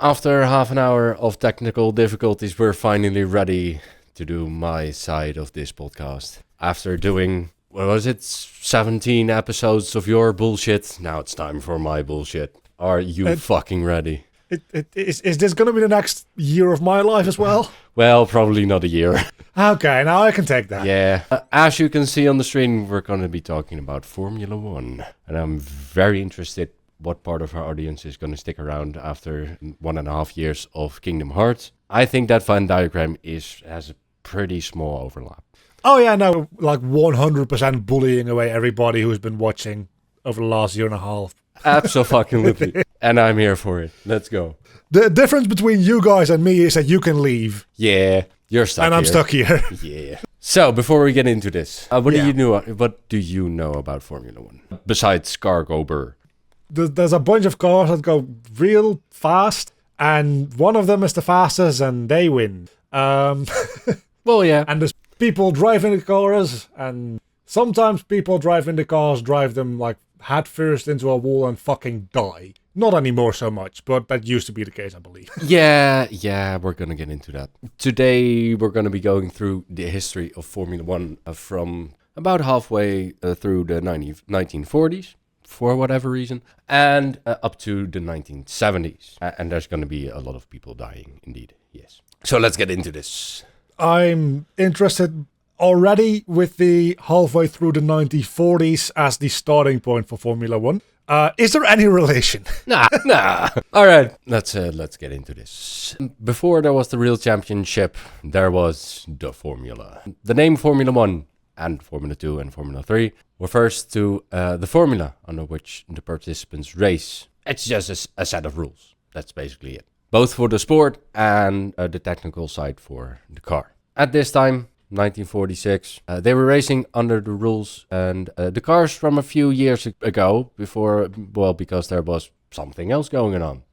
After half an hour of technical difficulties, we're finally ready to do my side of this podcast. After doing, 17 episodes of your bullshit, now it's time for my bullshit. Are you fucking ready? Is this going to be the next year of my life as well? Well, probably not a year. Okay, now I can take that. Yeah. As you can see on the screen, we're going to be talking about Formula 1. And I'm very interested what part of our audience is going to stick around after 1.5 years of Kingdom Hearts. I think that Venn diagram has a pretty small overlap. Oh yeah, no, like 100% bullying away everybody who's been watching over the last year and a half. Absolutely. And I'm here for it. Let's go. The difference between you guys and me is that you can leave. Yeah, you're stuck and I'm stuck here. Yeah. So, before we get into this, what do you know about Formula 1? Besides Cargo Burr? There's a bunch of cars that go real fast, and one of them is the fastest, and they win. Well, yeah. And there's people driving the cars, and sometimes people driving the cars drive them like head first into a wall and fucking die. Not anymore so much, but that used to be the case, I believe. Yeah, we're going to get into that. Today, we're going to be going through the history of Formula 1 from about halfway through the 1940s, for whatever reason, and up to the 1970s. And there's going to be a lot of people dying, indeed, yes. So let's get into this. I'm interested already with the halfway through the 1940s as the starting point for Formula 1. Is there any relation? Nah. All right, let's get into this. Before there was the real championship, there was the Formula. The name Formula 1 and Formula 2 and Formula 3 refers to the formula under which the participants race. It's just a set of rules. That's basically it. Both for the sport and the technical side for the car. At this time, 1946, they were racing under the rules and the cars from a few years ago because there was something else going on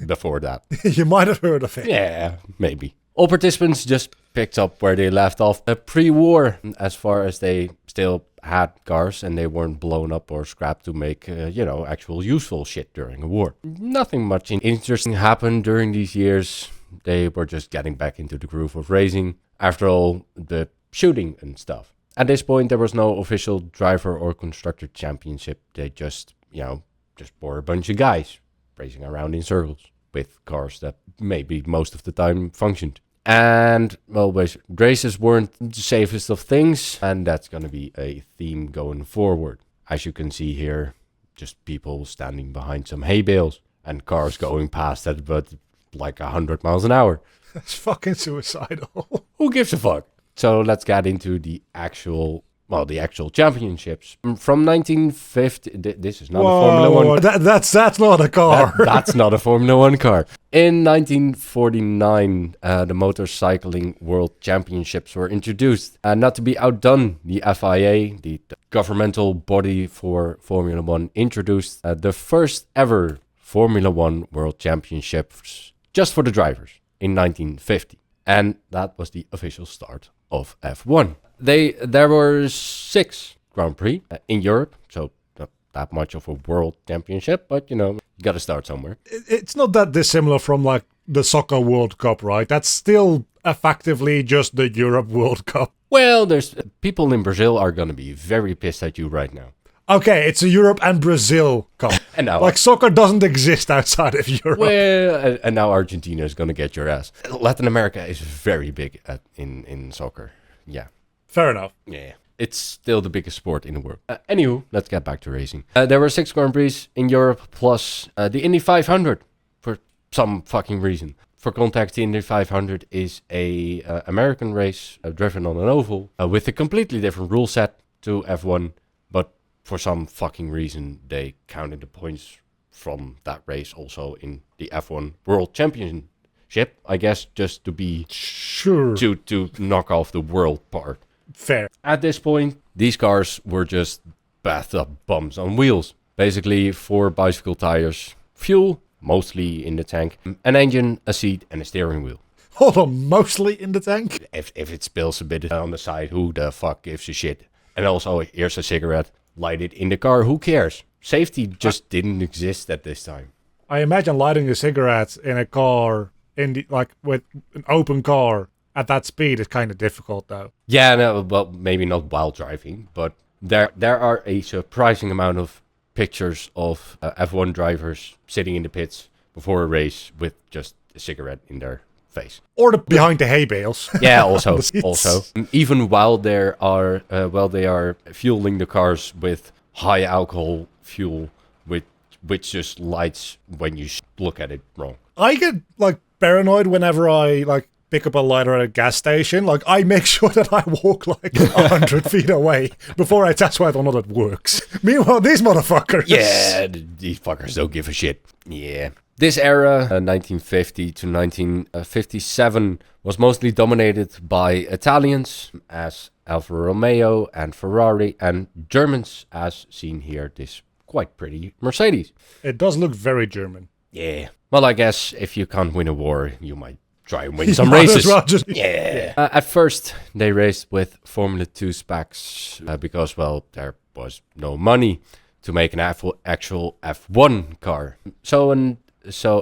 before that. You might have heard of it. Yeah, maybe. All participants just picked up where they left off pre-war, as far as they still had cars and they weren't blown up or scrapped to make, actual useful shit during a war. Nothing much interesting happened during these years. They were just getting back into the groove of racing. After all, the shooting and stuff. At this point, there was no official driver or constructor championship. They just were a bunch of guys racing around in circles with cars that maybe most of the time functioned. And, races weren't the safest of things, and that's going to be a theme going forward. As you can see here, just people standing behind some hay bales and cars going past at about like 100 miles an hour. That's fucking suicidal. Who gives a fuck? So let's get into the actual championships. From 1950, this is not a Formula 1. That's not a car. That's not a Formula 1 car. In 1949, the Motorcycling World Championships were introduced. Not to be outdone, the FIA, the governmental body for Formula 1, introduced the first ever Formula 1 World Championships just for the drivers in 1950. And that was the official start of F1. There were 6 Grand Prix in Europe, so not that much of a world championship, but you got to start somewhere. It's not that dissimilar from like the Soccer World Cup, right? That's still effectively just the Europe World Cup. Well, there's people in Brazil are going to be very pissed at you right now. Okay, it's a Europe and Brazil Cup. And now, like soccer doesn't exist outside of Europe. Well, and now Argentina is going to get your ass. Latin America is very big in soccer. Yeah. Fair enough. Yeah. It's still the biggest sport in the world. Anywho, let's get back to racing. There were 6 Grand Prix in Europe, plus the Indy 500 for some fucking reason. For context, the Indy 500 is a American race driven on an oval with a completely different rule set to F1, but for some fucking reason, they counted the points from that race also in the F1 World Championship, I guess, just to be sure to knock off the world part. Fair. At this point, these cars were just bathtub bums on wheels. Basically, 4 bicycle tires, fuel, mostly in the tank, an engine, a seat, and a steering wheel. Hold on, mostly in the tank? If it spills a bit on the side, who the fuck gives a shit? And also, here's a cigarette. Light it in the car, who cares? Safety just didn't exist at this time. I imagine lighting a cigarette in a car, with an open car at that speed is kind of difficult, though. Yeah, no, well, maybe not while driving, but there are a surprising amount of pictures of F1 drivers sitting in the pits before a race with just a cigarette in their face. Or behind the hay bales. Yeah, also. Even while they are fueling the cars with high alcohol fuel, which just lights when you look at it wrong. I get paranoid whenever I pick up a lighter at a gas station. Like, I make sure that I walk 100 feet away before I test whether or not it works. Meanwhile, these motherfuckers. Yeah, these fuckers don't give a shit. Yeah. This era, 1950 to 1957, was mostly dominated by Italians, as Alfa Romeo and Ferrari, and Germans, as seen here, this quite pretty Mercedes. It does look very German. Yeah. Well, I guess if you can't win a war, you might try and win some races. Well yeah. At first, they raced with Formula 2 specs because, well, there was no money to make an actual F1 car. So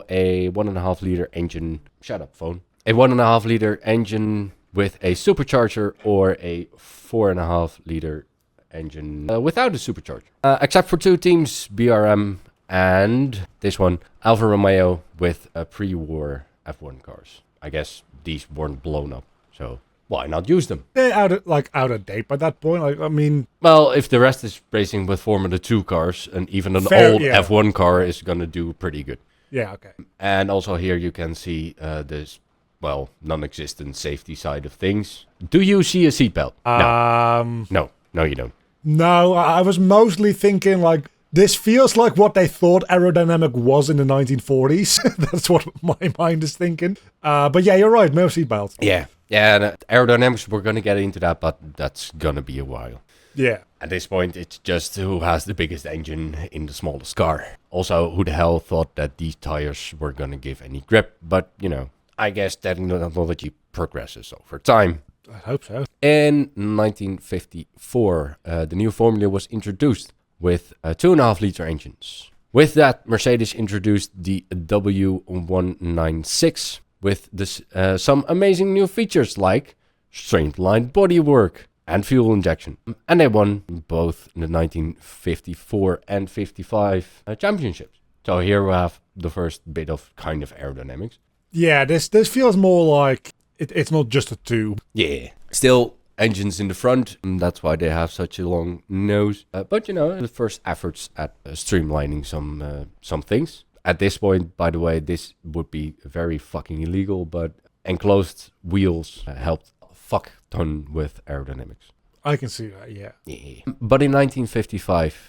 a 1.5 liter engine. Shut up, phone. A 1.5 liter engine with a supercharger, or a 4.5 liter engine without a supercharger. Except for two teams, BRM and this one, Alfa Romeo, with pre-war F1 cars. I guess these weren't blown up, so why not use them? They're out of date by that point. I mean, well, if the rest is racing with Formula 2 cars, and even an old F1 car is gonna do pretty good. Yeah, okay. And also here you can see this, well, non-existent safety side of things. Do you see a seatbelt? No, you don't. No, I was mostly thinking this feels like what they thought aerodynamic was in the 1940s. That's what my mind is thinking. But yeah, you're right, no seatbelt. Yeah, and aerodynamics, we're going to get into that, but that's going to be a while. Yeah. At this point, it's just who has the biggest engine in the smallest car. Also, who the hell thought that these tires were going to give any grip? But, I guess technology progresses over time. I hope so. In 1954, the new formula was introduced with 2.5 liter engines. With that, Mercedes introduced the W196 with some amazing new features like streamlined bodywork and fuel injection. And they won both the 1954 and 55 championships. So here we have the first bit of kind of aerodynamics. Yeah, this feels more like it's not just a tube. Yeah. Still engines in the front, and that's why they have such a long nose. But the first efforts at streamlining some things. At this point, by the way, this would be very fucking illegal, but enclosed wheels helped a fuck ton with aerodynamics. I can see that, yeah. But in 1955,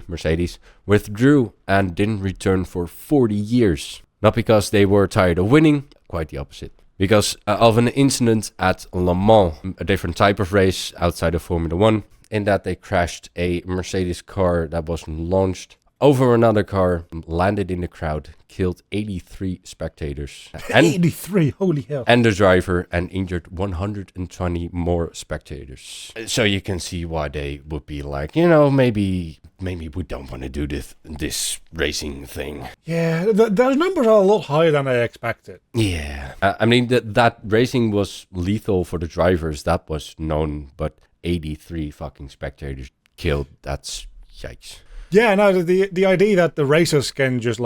Mercedes, withdrew and didn't return for 40 years. Not because they were tired of winning, quite the opposite. Because of an incident at Le Mans, a different type of race outside of Formula 1, in that they crashed a Mercedes car that was launched over another car, landed in the crowd, killed 83 spectators. 83, holy hell. And the driver, and injured 120 more spectators. So you can see why they would be like, maybe we don't want to do this racing thing. Yeah, those numbers are a lot higher than I expected. Yeah. I mean, that racing was lethal for the drivers, that was known, but 83 fucking spectators killed, that's yikes. Yeah, no, the idea that the racers can just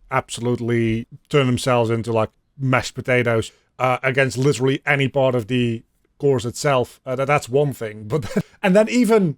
absolutely turn themselves into mashed potatoes against literally any part of the course itself, that's one thing. But and then even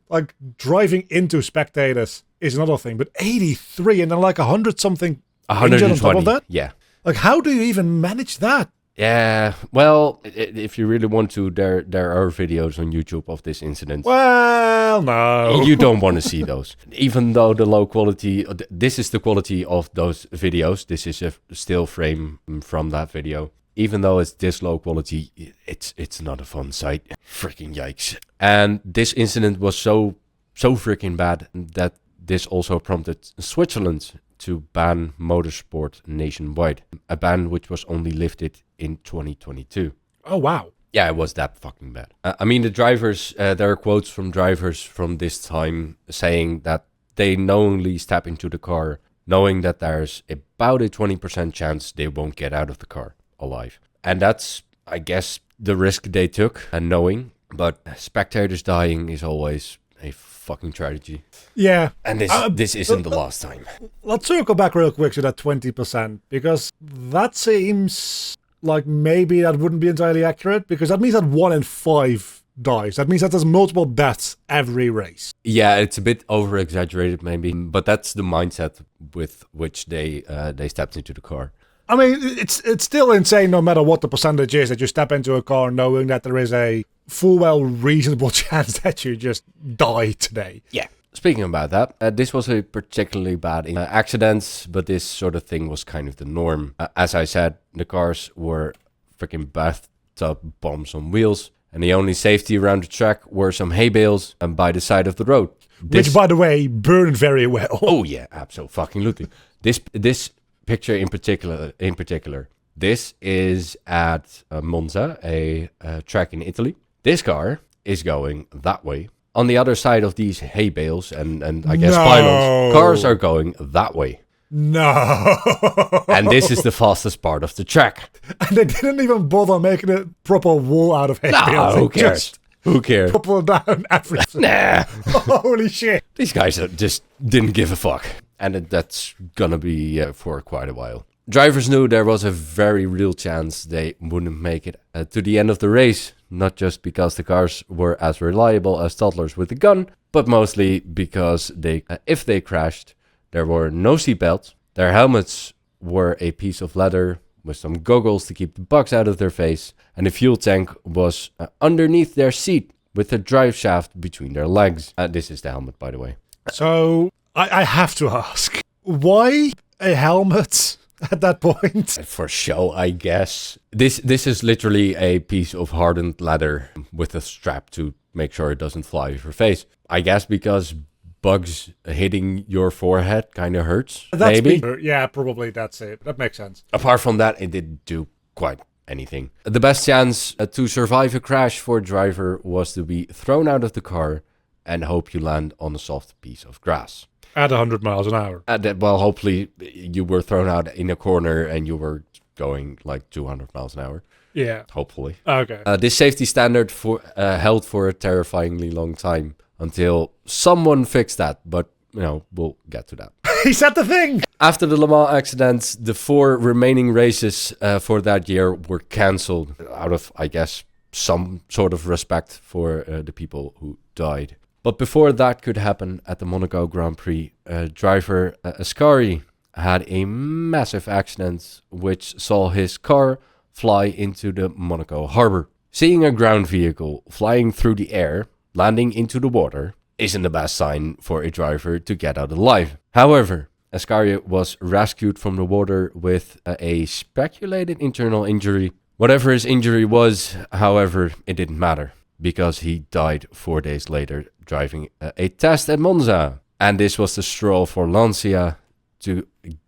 driving into spectators is another thing. But 83 and then 100 something 120 on top of that? Yeah. How do you even manage that? Yeah, well, if you really want to, there are videos on YouTube of this incident. Well, no. You don't want to see those. Even though the low quality, this is the quality of those videos. This is a still frame from that video. Even though it's this low quality, it's not a fun sight. Freaking yikes. And this incident was so freaking bad that this also prompted Switzerland to ban motorsport nationwide. A ban which was only lifted in 2022. Oh, wow. Yeah, it was that fucking bad. I mean, the drivers, there are quotes from drivers from this time saying that they knowingly step into the car knowing that there's about a 20% chance they won't get out of the car alive. And that's, I guess, the risk they took, and knowing. But spectators dying is always a fucking tragedy. Yeah. And this isn't the last time. Let's circle back real quick to that 20%, because that seems like maybe that wouldn't be entirely accurate, because that means that 1 in 5 dies. That means that there's multiple deaths every race. Yeah, it's a bit over-exaggerated maybe, but that's the mindset with which they stepped into the car. I mean, it's still insane no matter what the percentage is that you step into a car knowing that there is a full well reasonable chance that you just die today. Yeah. Speaking about that, this was a particularly bad accident, but this sort of thing was kind of the norm. As I said, the cars were freaking bathtub bombs on wheels, and the only safety around the track were some hay bales and by the side of the road. Which, by the way, burned very well. Oh yeah, absolutely. This picture in particular, this is at Monza, a track in Italy. This car is going that way. On the other side of these hay bales and I guess pylons, cars are going that way. No. And this is the fastest part of the track. And they didn't even bother making a proper wall out of hay bales. Who cares? Who cares? Couple down everything. Nah. Holy shit. These guys just didn't give a fuck. And that's gonna be for quite a while. Drivers knew there was a very real chance they wouldn't make it to the end of the race. Not just because the cars were as reliable as toddlers with a gun, but mostly because if they crashed, there were no seatbelts. Their helmets were a piece of leather with some goggles to keep the bugs out of their face, and the fuel tank was underneath their seat with the drive shaft between their legs. This is the helmet, by the way. So, I have to ask, why a helmet at that point? For show, I guess. This is literally a piece of hardened leather with a strap to make sure it doesn't fly off your face. I guess because bugs hitting your forehead kind of hurts, maybe? Yeah, probably that's it. That makes sense. Apart from that, it didn't do quite anything. The best chance to survive a crash for a driver was to be thrown out of the car and hope you land on a soft piece of grass. At 100 miles an hour. Well, hopefully you were thrown out in a corner and you were going like 200 miles an hour. Yeah. Hopefully. Okay. This safety standard held for a terrifyingly long time until someone fixed that. But, we'll get to that. He said the thing! After the Le Mans accident, the 4 remaining races for that year were cancelled out of, I guess, some sort of respect for the people who died. But before that could happen at the Monaco Grand Prix, driver Ascari had a massive accident which saw his car fly into the Monaco harbor. Seeing a ground vehicle flying through the air, landing into the water, isn't the best sign for a driver to get out alive. However, Ascari was rescued from the water with a speculated internal injury. Whatever his injury was, however, it didn't matter, because he died 4 days later driving a test at Monza. And this was the straw for Lancia to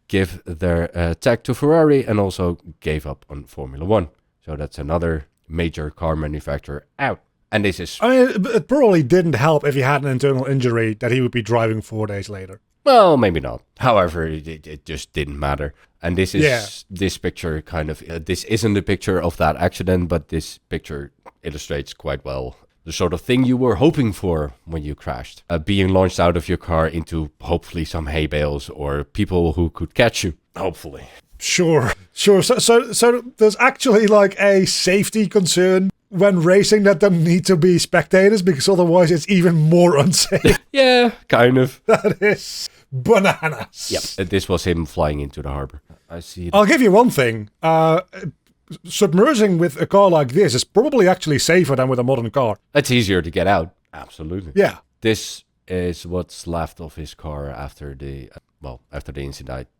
give their tech to Ferrari and also gave up on Formula 1. So that's another major car manufacturer out. And this is... I mean, it probably didn't help if he had an internal injury that he would be driving 4 days later. Well, maybe not. However, it just didn't matter. And this is this picture kind of... this isn't a picture of that accident, but this picture illustrates quite well the sort of thing you were hoping for when you crashed. Being launched out of your car into hopefully some hay bales or people who could catch you. Hopefully. Sure. So there's actually like a safety concern when racing that there need to be spectators, because otherwise it's even more unsafe. Yeah, kind of. That is bananas. Yep. This was him flying into the harbor. I see. I'll give you one thing. Submerging with a car like this is probably actually safer than with a modern car. It's easier to get out. Absolutely. Yeah. This is what's left of his car after the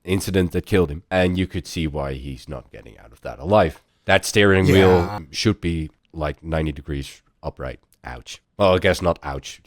incident that killed him. And you could see why he's not getting out of that alive. That steering wheel should be like 90 degrees upright. Ouch. Well, I guess not ouch.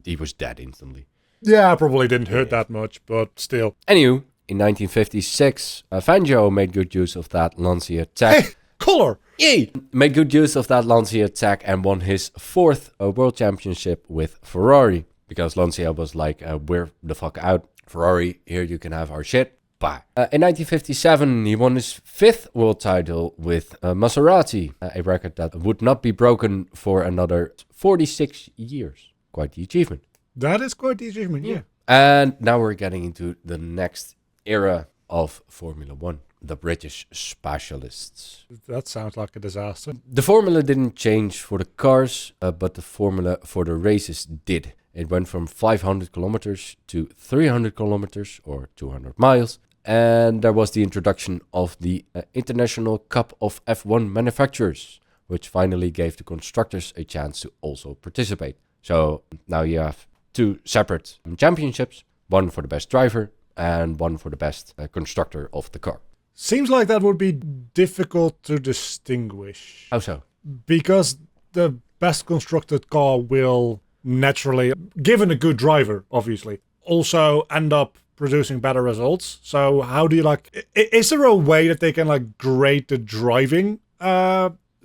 He was dead instantly. Yeah, probably didn't hurt that much, but still. Anywho, in 1956, Fangio made good use of that Lancia tech. Hey, colour! Yay! Made good use of that Lancia tech and won his 4th World Championship with Ferrari. Because Lancia was like, we're the fuck out. Ferrari, here you can have our shit. Bye. In 1957, he won his 5th world title with Maserati, a record that would not be broken for another 46 years. Quite the achievement. That is quite the achievement, yeah. And now we're getting into the next era of Formula One, the British specialists. That sounds like a disaster. The formula didn't change for the cars, but the formula for the races did. It went from 500 kilometers to 300 kilometers or 200 miles. And there was the introduction of the International Cup of F1 manufacturers, which finally gave the constructors a chance to also participate. So now you have 2 separate championships, one for the best driver and one for the best constructor of the car. Seems like that would be difficult to distinguish. How so? Because the best constructed car will naturally, given a good driver, obviously, also end up producing better results. So how do you is there a way that they can grade the driving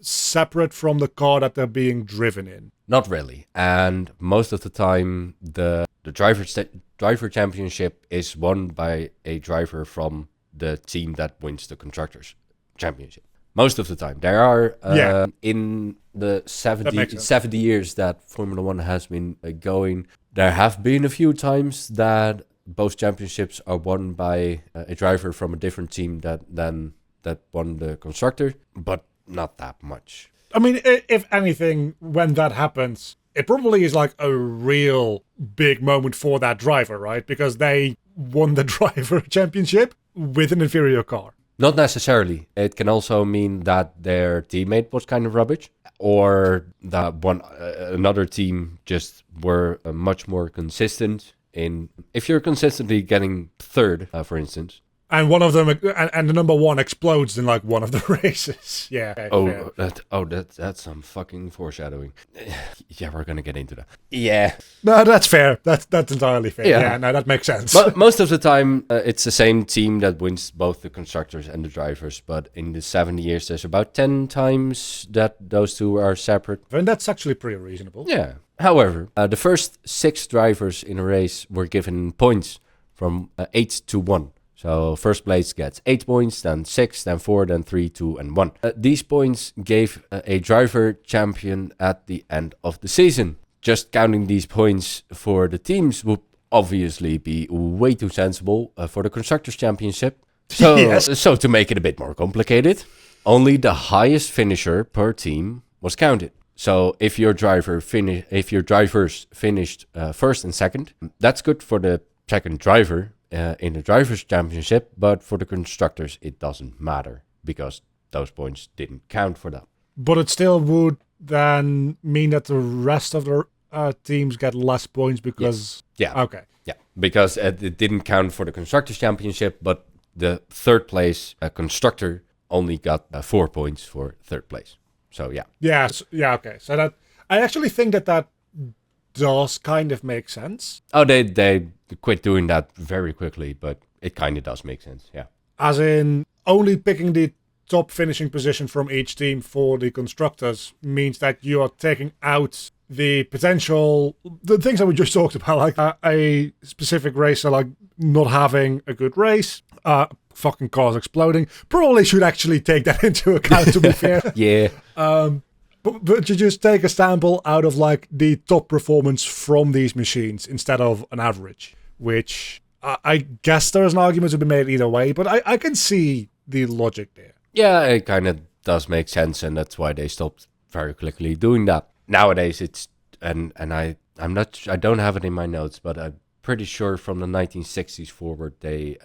separate from the car that they're being driven in? Not really. And most of the time, the driver championship is won by a driver from the team that wins the constructors championship. Most of the time. There are, in the 70 years that Formula One has been going, there have been a few times that both championships are won by a driver from a different team that won the constructor, but not that much. I mean, if anything, when that happens, it probably is a real big moment for that driver, right? Because they won the driver championship with an inferior car. Not necessarily. It can also mean that their teammate was kind of rubbish, or that another team just were much more consistent in. If you're consistently getting third, for instance, and one of them, and the number one explodes in one of the races. Yeah. Okay, that's some fucking foreshadowing. Yeah, we're gonna get into that. Yeah. No, that's fair. That's entirely fair. Yeah, no, that makes sense. But most of the time, it's the same team that wins both the constructors and the drivers. But in the 70 years, there's about 10 times that those two are separate. And that's actually pretty reasonable. Yeah. However, the first 6 drivers in a race were given points from 8 to 1. So first place gets 8 points, then 6, then 4, then 3, 2, and 1. These points gave a driver champion at the end of the season. Just counting these points for the teams would obviously be way too sensible for the Constructors' Championship. So, Yes. So to make it a bit more complicated, only the highest finisher per team was counted. So if your drivers finished first and second, that's good for the second driver in the Drivers' Championship, but for the constructors it doesn't matter because those points didn't count for them. But it still would then mean that the rest of the teams get less points because... Yeah. Okay. Yeah, because it didn't count for the Constructors' Championship, but the third place constructor only got 4 points for third place. So yeah. Yes. Yeah, okay. So that... I actually think that does kind of make sense. Oh, they quit doing that very quickly, but it kind of does make sense, yeah. As in, only picking the top finishing position from each team for the constructors means that you are taking out the potential, the things that we just talked about, a specific racer not having a good race, fucking cars exploding. Probably should actually take that into account, to be fair. Yeah. But you just take a sample out of the top performance from these machines instead of an average, which I guess there's an argument to be made either way, but I can see the logic there. Yeah, it kind of does make sense, and that's why they stopped very quickly doing that. Nowadays, it's and I don't have it in my notes, but I'm pretty sure from the 1960s forward they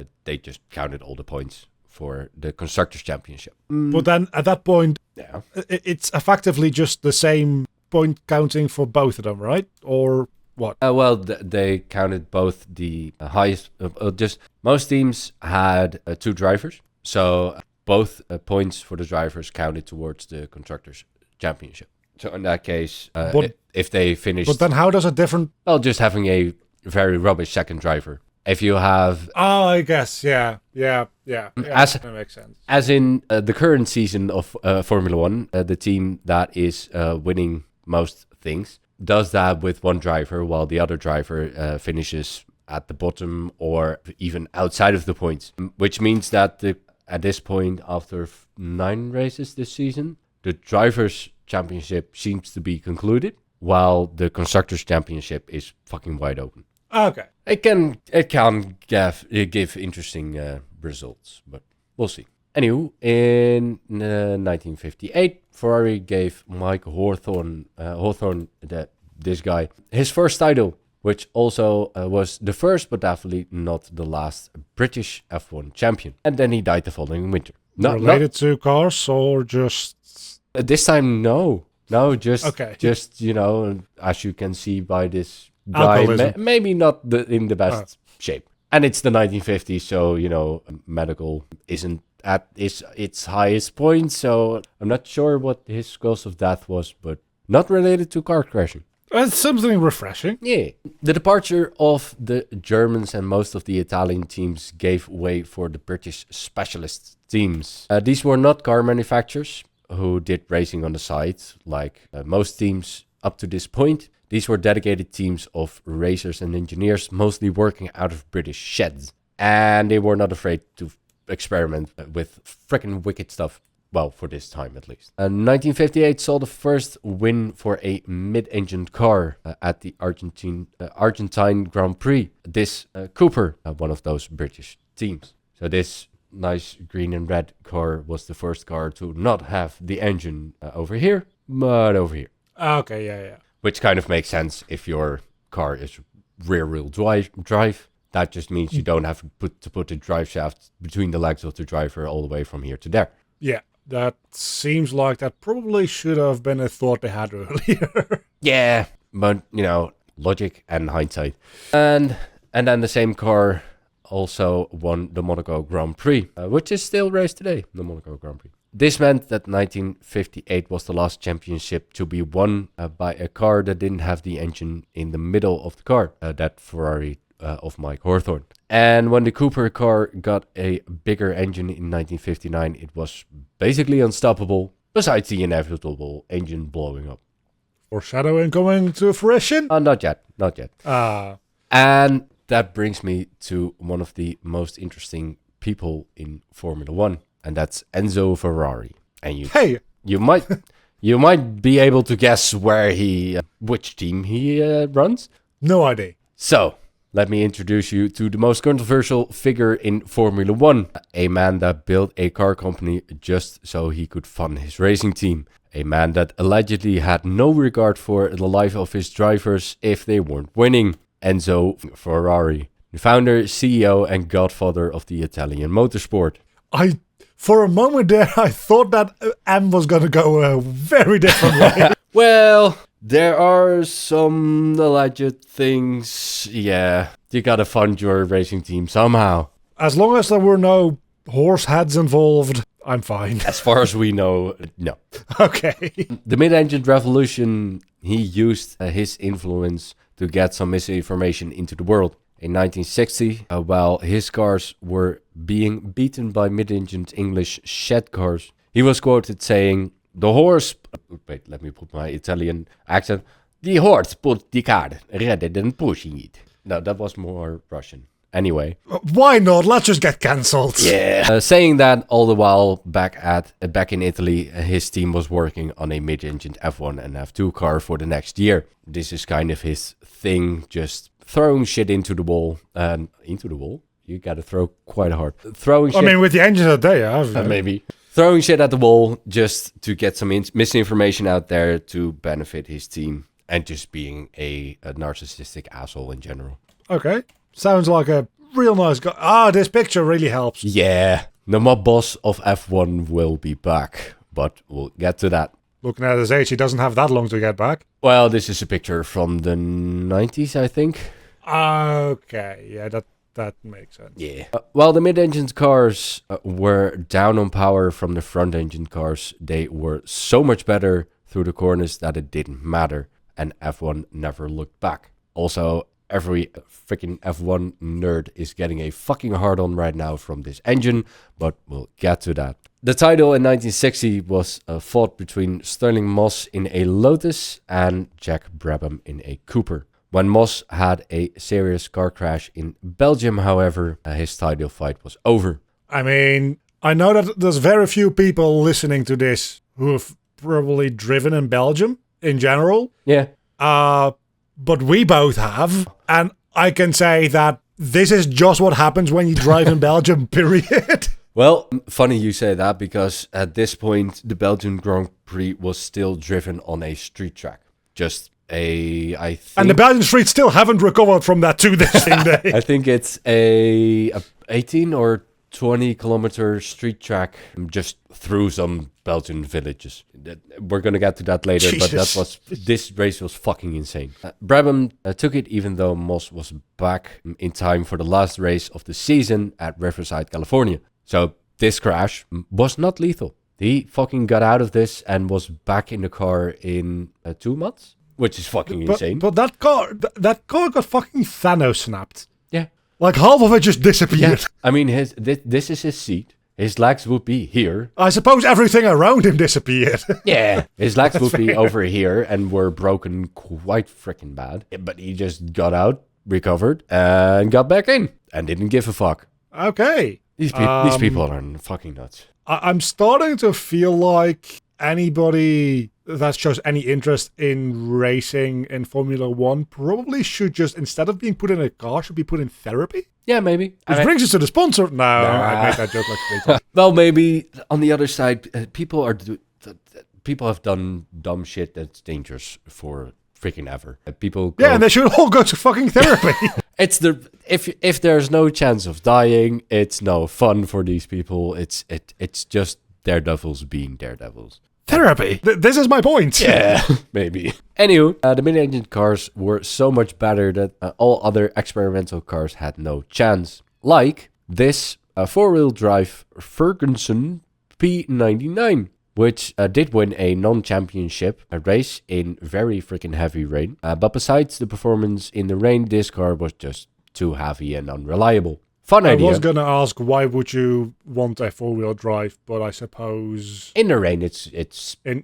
just counted all the points for the Constructors' Championship. But then at that point, yeah, it's effectively just the same point counting for both of them, right? Or what? Well, they counted both the highest. Just most teams had 2 drivers, so both points for the drivers counted towards the Constructors' Championship. So in that case, if they finished, but then how does a different? Well, just having a very rubbish second driver. If you have... Oh, I guess, yeah, that makes sense. As in the current season of Formula One, the team that is winning most things does that with one driver, while the other driver finishes at the bottom or even outside of the points, which means that at this point, after 9 races this season, the Drivers' Championship seems to be concluded, while the Constructors' Championship is fucking wide open. Okay. It can give interesting results, but we'll see. Anywho, in 1958, Ferrari gave Mike Hawthorne, this guy, his first title, which also was the first, but definitely not the last British F1 champion. And then he died the following winter. Related to cars or just... This time, no. No, just, Okay. just as you can see by this guy, maybe not in the best shape. And it's the 1950s, so, medical isn't at its highest point, so I'm not sure what his cause of death was, but not related to car crashing. That's something refreshing. Yeah. The departure of the Germans and most of the Italian teams gave way for the British specialist teams. These were not car manufacturers who did racing on the side, like most teams up to this point. These were dedicated teams of racers and engineers, mostly working out of British sheds. And they were not afraid to experiment with freaking wicked stuff. Well, for this time at least. 1958 saw the first win for a mid-engined car at the Argentine Grand Prix. This Cooper, one of those British teams. So this nice green and red car was the first car to not have the engine over here, but over here. Okay, yeah. Which kind of makes sense if your car is rear-wheel drive. That just means you don't have to put the drive shaft between the legs of the driver all the way from here to there. Yeah, that seems like that probably should have been a thought they had earlier. Yeah, but, logic and hindsight. And then the same car also won the Monaco Grand Prix, which is still raced today, the Monaco Grand Prix. This meant that 1958 was the last championship to be won by a car that didn't have the engine in the middle of the car, that Ferrari of Mike Hawthorne. And when the Cooper car got a bigger engine in 1959, it was basically unstoppable, besides the inevitable engine blowing up. Foreshadowing coming to fruition? Not yet. And that brings me to one of the most interesting people in Formula One, and that's Enzo Ferrari. And you might be able to guess which team he runs. No idea. So, let me introduce you to the most controversial figure in Formula One. A man that built a car company just so he could fund his racing team. A man that allegedly had no regard for the life of his drivers if they weren't winning. Enzo Ferrari, the founder, CEO, and godfather of the Italian motorsport. For a moment there, I thought that M was going to go a very different way. Well, there are some alleged things. Yeah, you gotta fund your racing team somehow. As long as there were no horse heads involved, I'm fine. As far as we know, no. Okay. The mid-engine revolution, he used his influence to get some misinformation into the world. In 1960, while his cars were being beaten by mid-engined English shed cars, he was quoted saying, "The horse..." Wait, let me put my Italian accent. "The horse put the car rather than pushing it." No, that was more Russian. Anyway. Why not? Let's just get cancelled. Yeah. Saying that all the while back in Italy, his team was working on a mid-engined F1 and F2 car for the next year. This is kind of his thing, just throwing shit into the wall. Into the wall? You gotta throw quite hard. Throwing shit. I mean, with the engines that they have. Maybe. Throwing shit at the wall just to get some misinformation out there to benefit his team. And just being a narcissistic asshole in general. Okay. Sounds like a real nice guy. This picture really helps. Yeah. The mob boss of F1 will be back. But we'll get to that. Looking at his age, he doesn't have that long to get back. Well, this is a picture from the 90s, I think. Okay. Yeah, that makes sense. Yeah. While the mid-engine cars were down on power from the front-engine cars, they were so much better through the corners that it didn't matter. And F1 never looked back. Also, every freaking F1 nerd is getting a fucking hard-on right now from this engine, but we'll get to that. The title in 1960 was fought between Sterling Moss in a Lotus and Jack Brabham in a Cooper. When Moss had a serious car crash in Belgium, however, his title fight was over. I mean, I know that there's very few people listening to this who have probably driven in Belgium in general. Yeah. But we both have. And I can say that this is just what happens when you drive in Belgium, period. Well, funny you say that, because at this point, the Belgian Grand Prix was still driven on a street track. I think... And the Belgian streets still haven't recovered from that to this day. I think it's a 18 or 20 kilometer street track just through some Belgian villages. We're going to get to that later, Jesus. But this race was fucking insane. Brabham took it even though Moss was back in time for the last race of the season at Riverside, California. So this crash was not lethal. He fucking got out of this and was back in the car in 2 months, which is fucking insane. But that car got fucking Thanos snapped. Yeah. Like half of it just disappeared. Yeah. I mean, this is his seat. His legs would be here. I suppose everything around him disappeared. Yeah. His legs would be over here and were broken quite freaking bad. But he just got out, recovered, and got back in. And didn't give a fuck. Okay. These people are fucking nuts. I'm starting to feel like anybody that shows any interest in racing in Formula One probably should just, instead of being put in a car, should be put in therapy. Yeah, maybe. Which brings us to the sponsor. No, I made that joke like 3 times. Well, maybe on the other side, people have done dumb shit that's dangerous for freaking ever. People go, Yeah, and they should all go to fucking therapy. if there's no chance of dying, it's no fun for these people. It's just daredevils being daredevils. Therapy. This is my point. Yeah, maybe. Anywho, the mid-engine cars were so much better that all other experimental cars had no chance. Like this 4-wheel drive Ferguson P99, which did win a non-championship race in very freaking heavy rain. But besides the performance in the rain, this car was just too heavy and unreliable. Fun idea. I was going to ask, why would you want a 4-wheel drive? But I suppose... In the rain, it's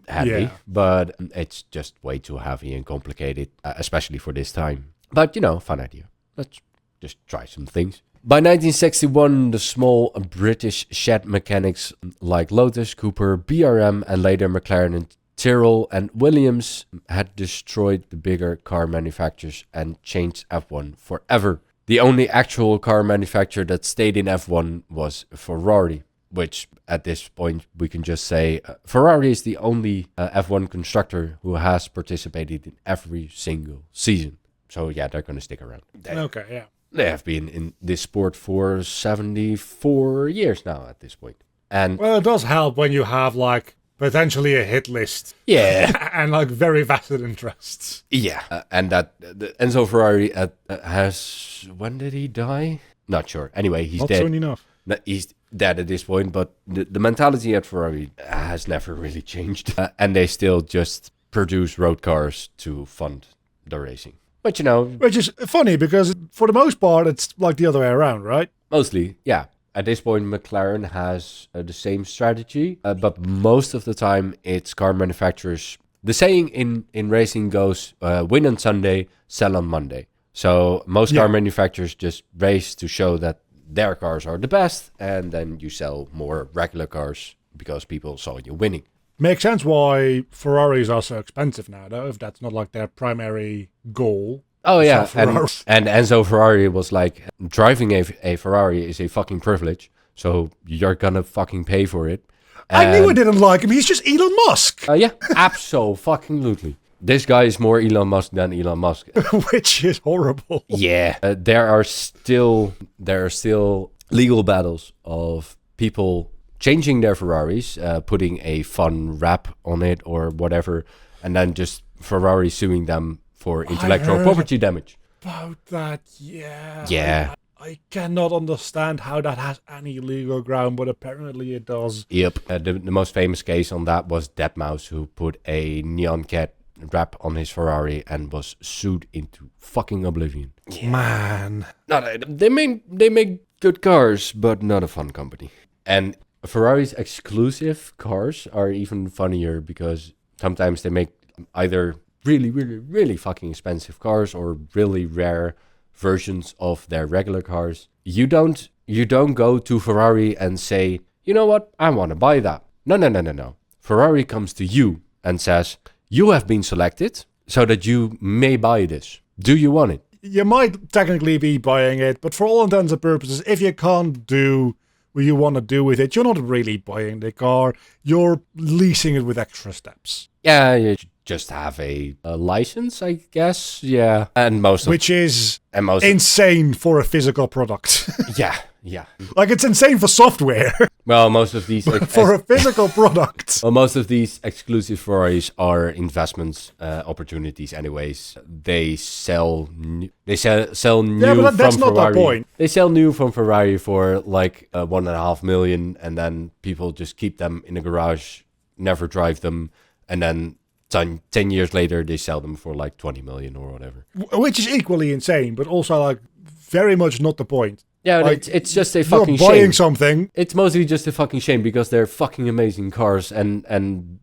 heavy, yeah. but it's just way too heavy and complicated, especially for this time. But, fun idea. Let's just try some things. By 1961, the small British shed mechanics like Lotus, Cooper, BRM, and later McLaren and Tyrrell and Williams had destroyed the bigger car manufacturers and changed F1 forever. The only actual car manufacturer that stayed in F1 was Ferrari, which at this point we can just say Ferrari is the only F1 constructor who has participated in every single season. So yeah, they're going to stick around. Okay, yeah. They have been in this sport for 74 years now at this point. And well, it does help when you have like potentially a hit list. Yeah. And like very vested interests. Yeah. And that Enzo Ferrari has... When did he die? Not sure. Anyway, he's Not dead. soon enough. He's dead at this point, but the mentality at Ferrari has never really changed. And they still just produce road cars to fund the racing. But Which is funny because for the most part, it's like the other way around, right? Mostly, yeah. At this point, McLaren has the same strategy, but most of the time it's car manufacturers. The saying in racing goes, win on Sunday, sell on Monday. So most car manufacturers just race to show that their cars are the best, and then you sell more regular cars because people saw you winning. Makes sense why Ferraris are so expensive now, though, if that's not like their primary goal. Oh yeah, and Enzo Ferrari was like, driving a Ferrari is a fucking privilege, so you're gonna fucking pay for it. And I knew I didn't like him, he's just Elon Musk. Yeah, absolutely. This guy is more Elon Musk than Elon Musk. Which is horrible. Yeah, there are still legal battles of people changing their Ferraris, putting a fun wrap on it or whatever, and then just Ferrari suing them for intellectual property damage. About that, yeah. Yeah. I cannot understand how that has any legal ground, but apparently it does. Yep. The most famous case on that was Deadmau5, who put a neon cat wrap on his Ferrari and was sued into fucking oblivion. Yeah. Man. No, they make good cars, but not a fun company. And Ferrari's exclusive cars are even funnier because sometimes they make either really, really, really fucking expensive cars or really rare versions of their regular cars, you don't go to Ferrari and say, you know what, I want to buy that. No, no, no, no, no. Ferrari comes to you and says, you have been selected so that you may buy this. Do you want it? You might technically be buying it, but for all intents and purposes, if you can't do what you want to do with it, you're not really buying the car. You're leasing it with extra steps. Yeah, you just have a license, I guess. Yeah, and most of Which is and most insane for a physical product. yeah, yeah. Like, it's insane for software. Well, most of these For a physical product. well, most of these exclusive Ferraris are investments opportunities. Anyways, they sell new Yeah, but that's from not Ferrari. the point. They sell new from Ferrari for like 1.5 million, and then people just keep them in the garage, never drive them, and then 10 years later they sell them for like 20 million or whatever. Which is equally insane, but also like very much not the point. Yeah, Like, it's just a fucking you're buying shame. something. It's mostly just a fucking shame because they're fucking amazing cars and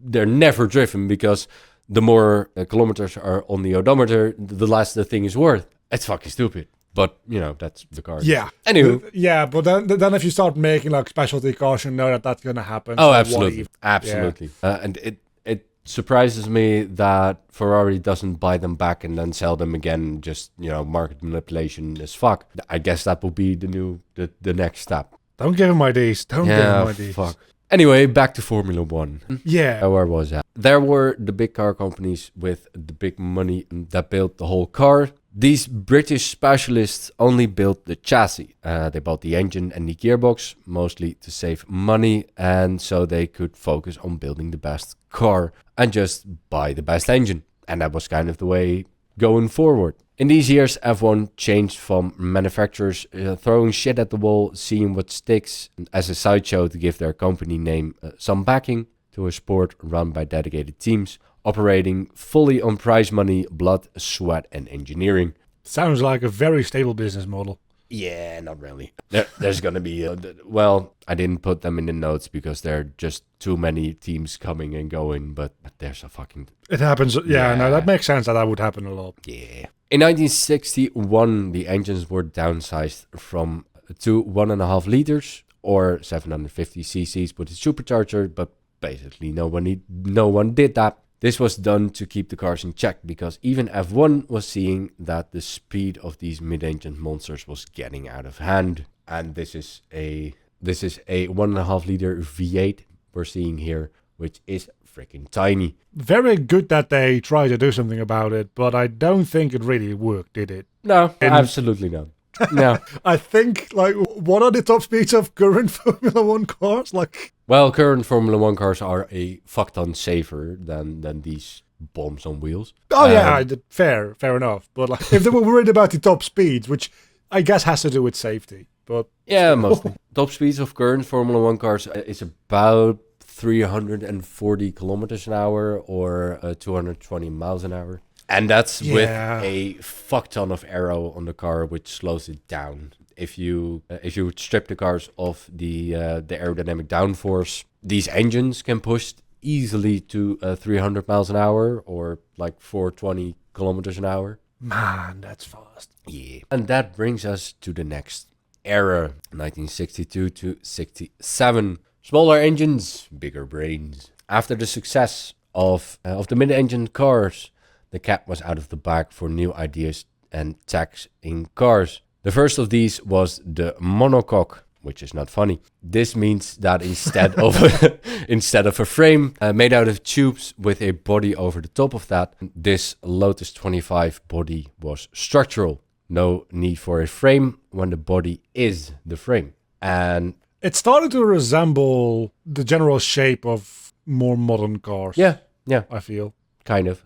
they're never driven because the more kilometers are on the odometer, the less the thing is worth. It's fucking stupid. But, you know, that's the car. Yeah. Anywho. Yeah, but then if you start making like specialty cars, you know that that's going to happen. Oh, so why absolutely. even- Absolutely. And it surprises me that Ferrari doesn't buy them back and then sell them again. Just, you know, market manipulation as fuck. I guess that will be the next step. Don't give him ideas. Don't give him ideas. Fuck. Anyway, back to Formula One. Yeah. Where was I? There were the big car companies with the big money that built the whole car. These British specialists only built the chassis. They bought the engine and the gearbox, mostly to save money, and so they could focus on building the best car and just buy the best engine. And that was kind of the way going forward. In these years, F1 changed from manufacturers throwing shit at the wall, seeing what sticks, as a sideshow to give their company name some backing, to a sport run by dedicated teams, operating fully on prize money, blood, sweat, and engineering. Sounds like a very stable business model. Yeah, not really. There's going to be... well, I didn't put them in the notes because there are just too many teams coming and going, but there's a fucking... It happens. Yeah, no, Yeah. that makes sense that would happen a lot. Yeah. In 1961, the engines were downsized from to 1.5 liters or 750 cc's with a supercharger, but basically no one did that. This was done to keep the cars in check because even F1 was seeing that the speed of these mid-engine monsters was getting out of hand. And this is a 1.5 liter V8 we're seeing here, which is freaking tiny. Very good that they tried to do something about it, but I don't think it really worked, did it? No, absolutely not. No. I think, like, what are the top speeds of current Formula One cars? Like, Well, current Formula One cars are a fuck ton safer than these bombs on wheels. oh yeah, fair enough. But like, if they were worried about the top speeds, which I guess has to do with safety, but Yeah, mostly. Top speeds of current Formula One cars is about 340 kilometers an hour or 220 miles an hour. And that's with Yeah. a fuck ton of aero on the car, which slows it down. If you would strip the cars of the aerodynamic downforce, these engines can push easily to 300 miles an hour or like 420 kilometers an hour. man, that's fast. Yeah. And that brings us to the next era, 1962 to 67. Smaller engines, bigger brains. After the success of the mid-engine cars, the cat was out of the bag for new ideas and techs in cars. The first of these was the monocoque, which is not funny. This means that instead of a frame made out of tubes with a body over the top of that, this Lotus 25 body was structural. No need for a frame when the body is the frame. And It started to resemble the general shape of more modern cars. yeah, I feel. kind of.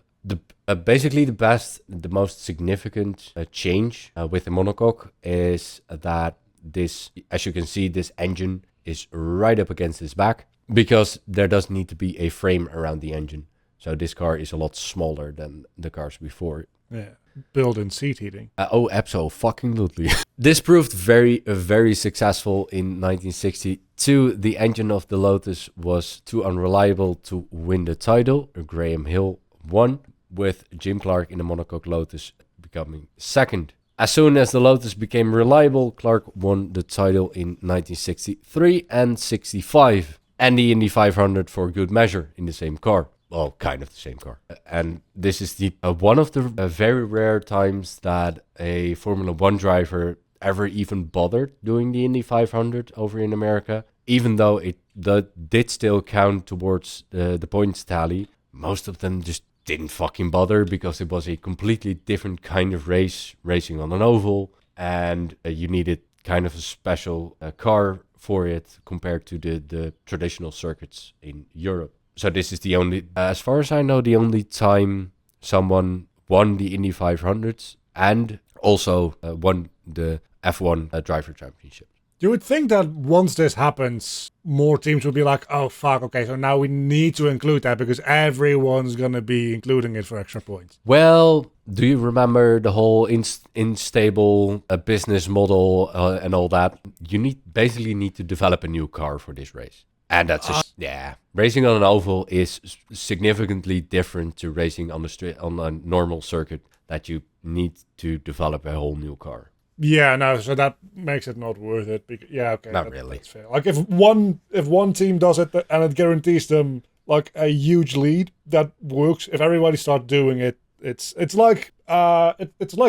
Basically, the most significant change with the monocoque is that this, as you can see, this engine is right up against its back because there does need to be a frame around the engine. So this car is a lot smaller than the cars before. Yeah. Built-in seat heating. Oh, absolutely. This proved very successful in 1962. The engine of the Lotus was too unreliable to win the title. Graham Hill won. with Jim Clark in the monocoque Lotus becoming second. As soon as the Lotus became reliable, Clark won the title in 1963 and 65, and the Indy 500 for good measure in the same car. Well, kind of the same car. And this is the one of the very rare times that a Formula 1 driver ever even bothered doing the Indy 500 over in America. Even though it did still count towards the points tally, most of them just didn't fucking bother because it was a completely different kind of race, racing on an oval, and you needed kind of a special car for it compared to the traditional circuits in Europe. So this is the only, as far as I know, the only time someone won the Indy 500s and also won the F1 driver championship. You would think that once this happens, more teams will be like, oh, fuck, okay, so now we need to include that because everyone's going to be including it for extra points. Well, do you remember the whole unstable business model and all that? You basically need to develop a new car for this race. And that's racing on an oval is significantly different to racing on a normal circuit that you need to develop a whole new car. Yeah, no, so that makes it not worth it. Yeah, okay. Not really. That's fair. Like if one team does it and it guarantees them like a huge lead, that works. If everybody starts doing it, it's like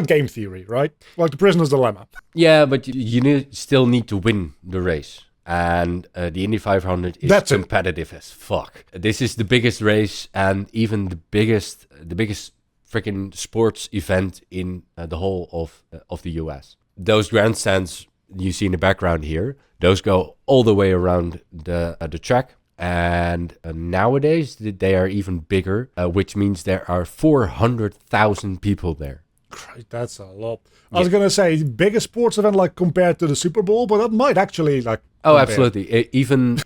game theory, right? Like the prisoner's dilemma. Yeah, but you still need to win the race. And the Indy 500 is competitive as fuck. This is the biggest race and even the biggest freaking sports event in the whole of the US. Those grandstands you see in the background here, those go all the way around the track. And nowadays they are even bigger, which means there are 400,000 people there. Christ, that's a lot. I was gonna say biggest sports event like compared to the Super Bowl, but that might actually like. Oh, absolutely. Even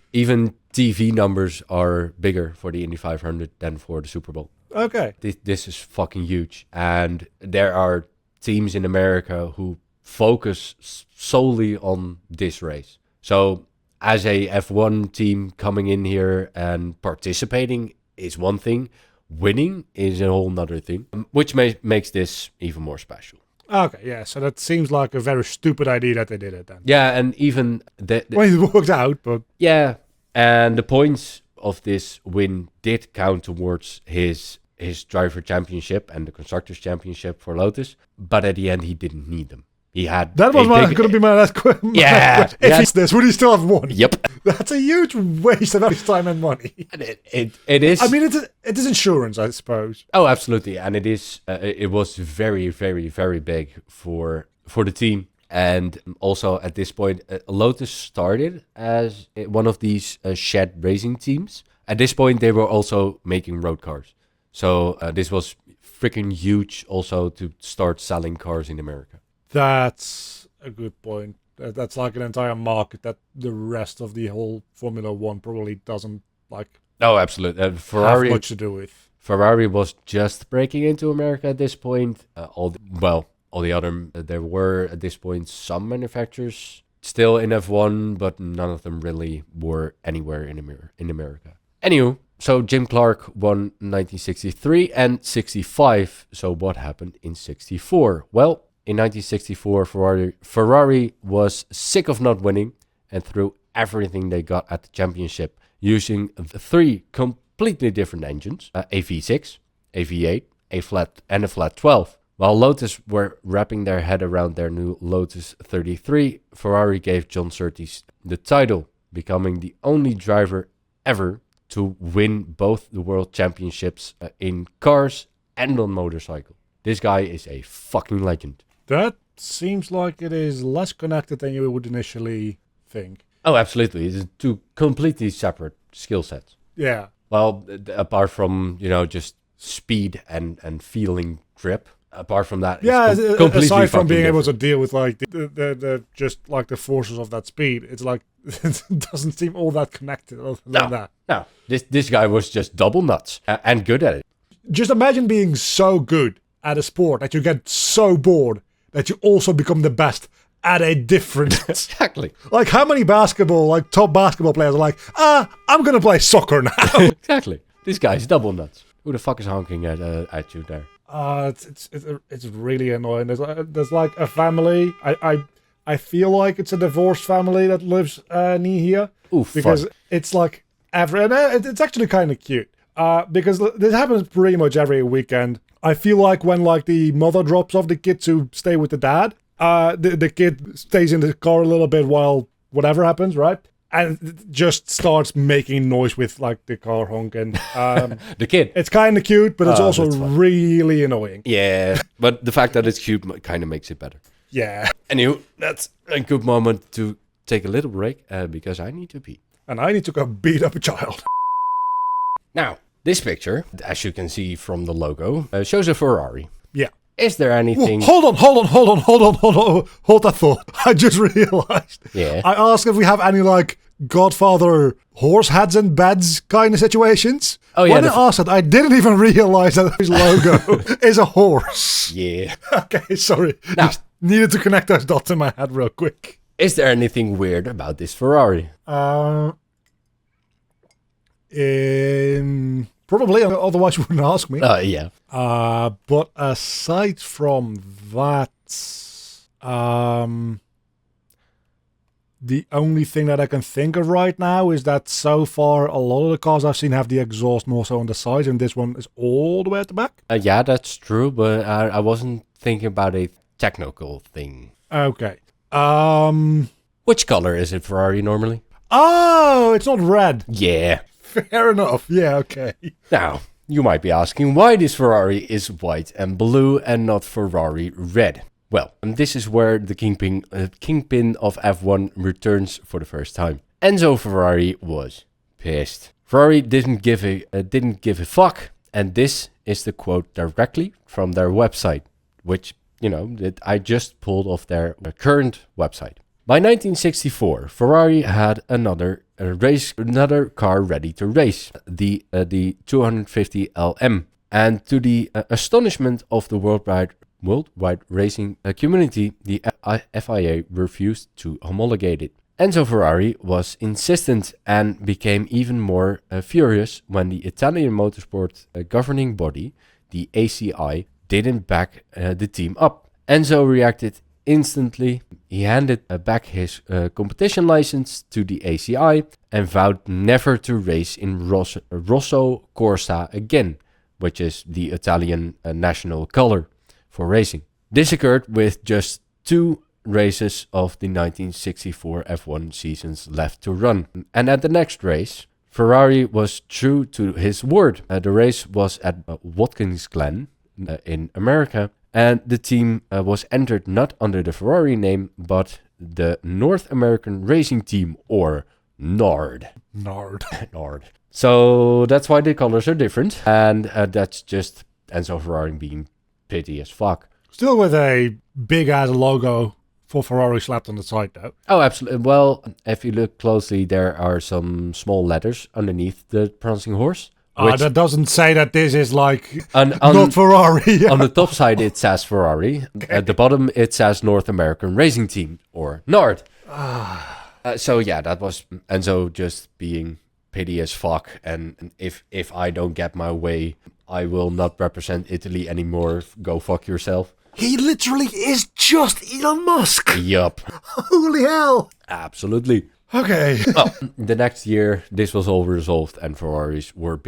TV numbers are bigger for the Indy 500 than for the Super Bowl. Okay. This is fucking huge, and there are teams in America who focus solely on this race. So, as a F1 team coming in here and participating is one thing. Winning is a whole nother thing, which makes this even more special. Okay, yeah, so that seems like a very stupid idea that they did it then. Yeah, and even... well, it worked out, but... Yeah, and the points of this win did count towards his driver championship and the constructors championship for Lotus, but at the end he didn't need them. He had that was going to be my last question. Yeah. If he's this, would he still have won? Yep. That's a huge waste of his time and money. And it is. I mean, it is insurance, I suppose. Oh, absolutely, and it is. It was very, very, very big for the team, and also at this point, Lotus started as one of these shed racing teams. At this point, they were also making road cars, so this was freaking huge. Also to start selling cars in America. That's a good point. That's like an entire market that the rest of the whole Formula 1 probably doesn't like. Oh, absolutely. Ferrari have much to do with. Ferrari was just breaking into America at this point. All the other there were at this point some manufacturers still in F1, but none of them really were anywhere in America. Anywho, so Jim Clark won 1963 and 65. So what happened in 64? Well. In 1964, Ferrari was sick of not winning and threw everything they got at the championship using three completely different engines, a V6, a V8, a flat 12. While Lotus were wrapping their head around their new Lotus 33, Ferrari gave John Surtees the title, becoming the only driver ever to win both the world championships in cars and on motorcycle. This guy is a fucking legend. That seems like it is less connected than you would initially think. Oh, absolutely. It's two completely separate skill sets. Yeah. Well, apart from, just speed and feeling grip, apart from that, yeah, it's completely aside from being different. able to deal with like the just like the forces of that speed, it's like it doesn't seem all that connected other than that. No, this guy was just double nuts and good at it. Just imagine being so good at a sport that you get so bored that you also become the best at a different... Exactly. Like how many top basketball players are like, I'm going to play soccer now. Exactly. This guy's double nuts. Who the fuck is honking at you there? It's really annoying. There's like a family. I feel like it's a divorced family that lives near here. Ooh, because fun. it's like it's actually kind of cute. Because this happens pretty much every weekend. I feel like when like the mother drops off the kid to stay with the dad, the kid stays in the car a little bit while whatever happens, right? And just starts making noise with like the car honking. The kid. It's kind of cute, but it's Oh, also that's fun. really annoying. Yeah, but the fact that it's cute kind of makes it better. Yeah. Anywho, that's a good moment to take a little break because I need to pee. And I need to go beat up a child. Now, this picture, as you can see from the logo, shows a Ferrari. Yeah. Is there anything... Hold on. Hold that thought. I just realized. Yeah. I asked if we have any like Godfather horse heads and beds kind of situations. Oh, yeah, When I asked it, I didn't even realize that his logo is a horse. Yeah. Okay, sorry. Now- Just needed to connect those dots in my head real quick. Is there anything weird about this Ferrari? Probably, otherwise you wouldn't ask me. Yeah. But aside from that, the only thing that I can think of right now is that so far a lot of the cars I've seen have the exhaust more so on the sides, and this one is all the way at the back. Yeah, that's true, but I wasn't thinking about a technical thing. Okay. Which color is it Ferrari normally? Oh, it's not red. Yeah. Fair enough. Yeah, okay. Now, you might be asking why this Ferrari is white and blue and not Ferrari red. Well, and this is where the kingpin of F1 returns for the first time. Enzo Ferrari was pissed. Ferrari didn't give a fuck, and this is the quote directly from their website, which, I just pulled off their current website. By 1964, Ferrari had another car ready to race, the 250 LM, and to the astonishment of the worldwide racing community, the FIA refused to homologate it. Enzo Ferrari was insistent and became even more furious when the Italian motorsport governing body, the ACI, didn't back the team up. Enzo reacted instantly. He handed back his competition license to the ACI and vowed never to race in Rosso Corsa again, which is the Italian national color for racing. This occurred with just 2 races of the 1964 F1 seasons left to run. And at the next race, Ferrari was true to his word. The race was at Watkins Glen in America, and the team was entered not under the Ferrari name, but the North American Racing Team, or NARD. NARD. So that's why the colors are different, and that's just Enzo Ferrari being petty as fuck. Still with a big ass logo for Ferrari slapped on the side, though. Oh, absolutely. Well, if you look closely, there are some small letters underneath the prancing horse. That doesn't say that this is like on not Ferrari. On the top side, it says Ferrari. Okay. At the bottom, it says North American Racing Team, or NARD. So yeah, that was Enzo just being petty as fuck. And if I don't get my way, I will not represent Italy anymore. Go fuck yourself. He literally is just Elon Musk. Yup. Holy hell. Absolutely. Okay. Well, the next year, this was all resolved, and Ferraris were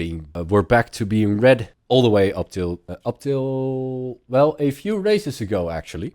back to being red all the way up till well, a few races ago, actually.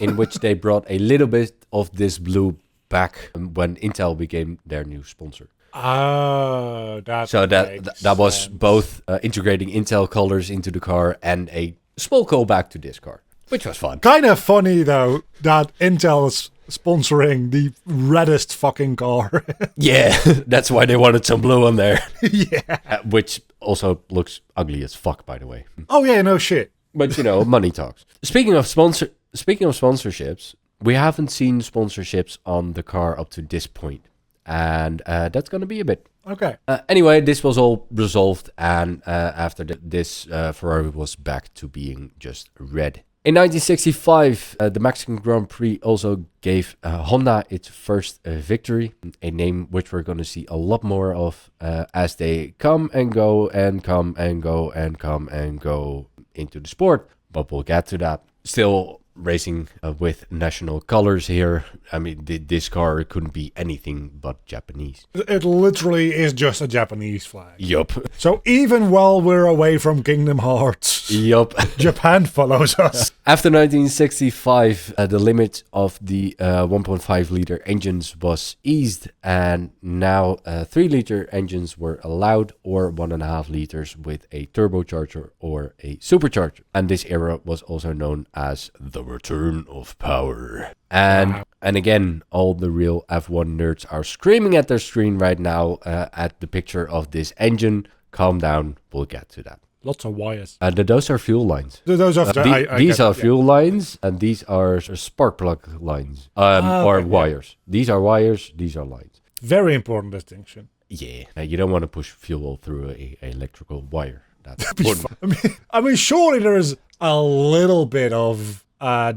In which they brought a little bit of this blue back when Intel became their new sponsor. Oh, that was both integrating Intel colors into the car and a small callback to this car, which was fun. Kind of funny though that Intel is sponsoring the reddest fucking car. Yeah, that's why they wanted some blue on there. Yeah, which also looks ugly as fuck, by the way. Oh yeah, no shit. But money talks. Speaking of sponsorships, we haven't seen sponsorships on the car up to this point. And that's going to be a bit. Okay. Anyway, this was all resolved. And after this, Ferrari was back to being just red. In 1965, the Mexican Grand Prix also gave Honda its first victory, a name which we're going to see a lot more of as they come and go and come and go and come and go into the sport. But we'll get to that. Still racing with national colors here. I mean, this car couldn't be anything but Japanese. It literally is just a Japanese flag. Yup. So even while we're away from Kingdom Hearts, Yup. Japan follows us. After 1965, the limit of the 1.5 liter engines was eased, and now 3 liter engines were allowed, or 1.5 liters with a turbocharger or a supercharger. And this era was also known as the return of power. And again, all the real F1 nerds are screaming at their screen right now at the picture of this engine. Calm down, we'll get to that. Lots of wires. Those are fuel lines. Those are These are fuel lines, and these are spark plug lines, or wires. These are wires, these are lines. Very important distinction. Yeah, you don't want to push fuel through a electrical wire. That's I mean, surely there is a little bit of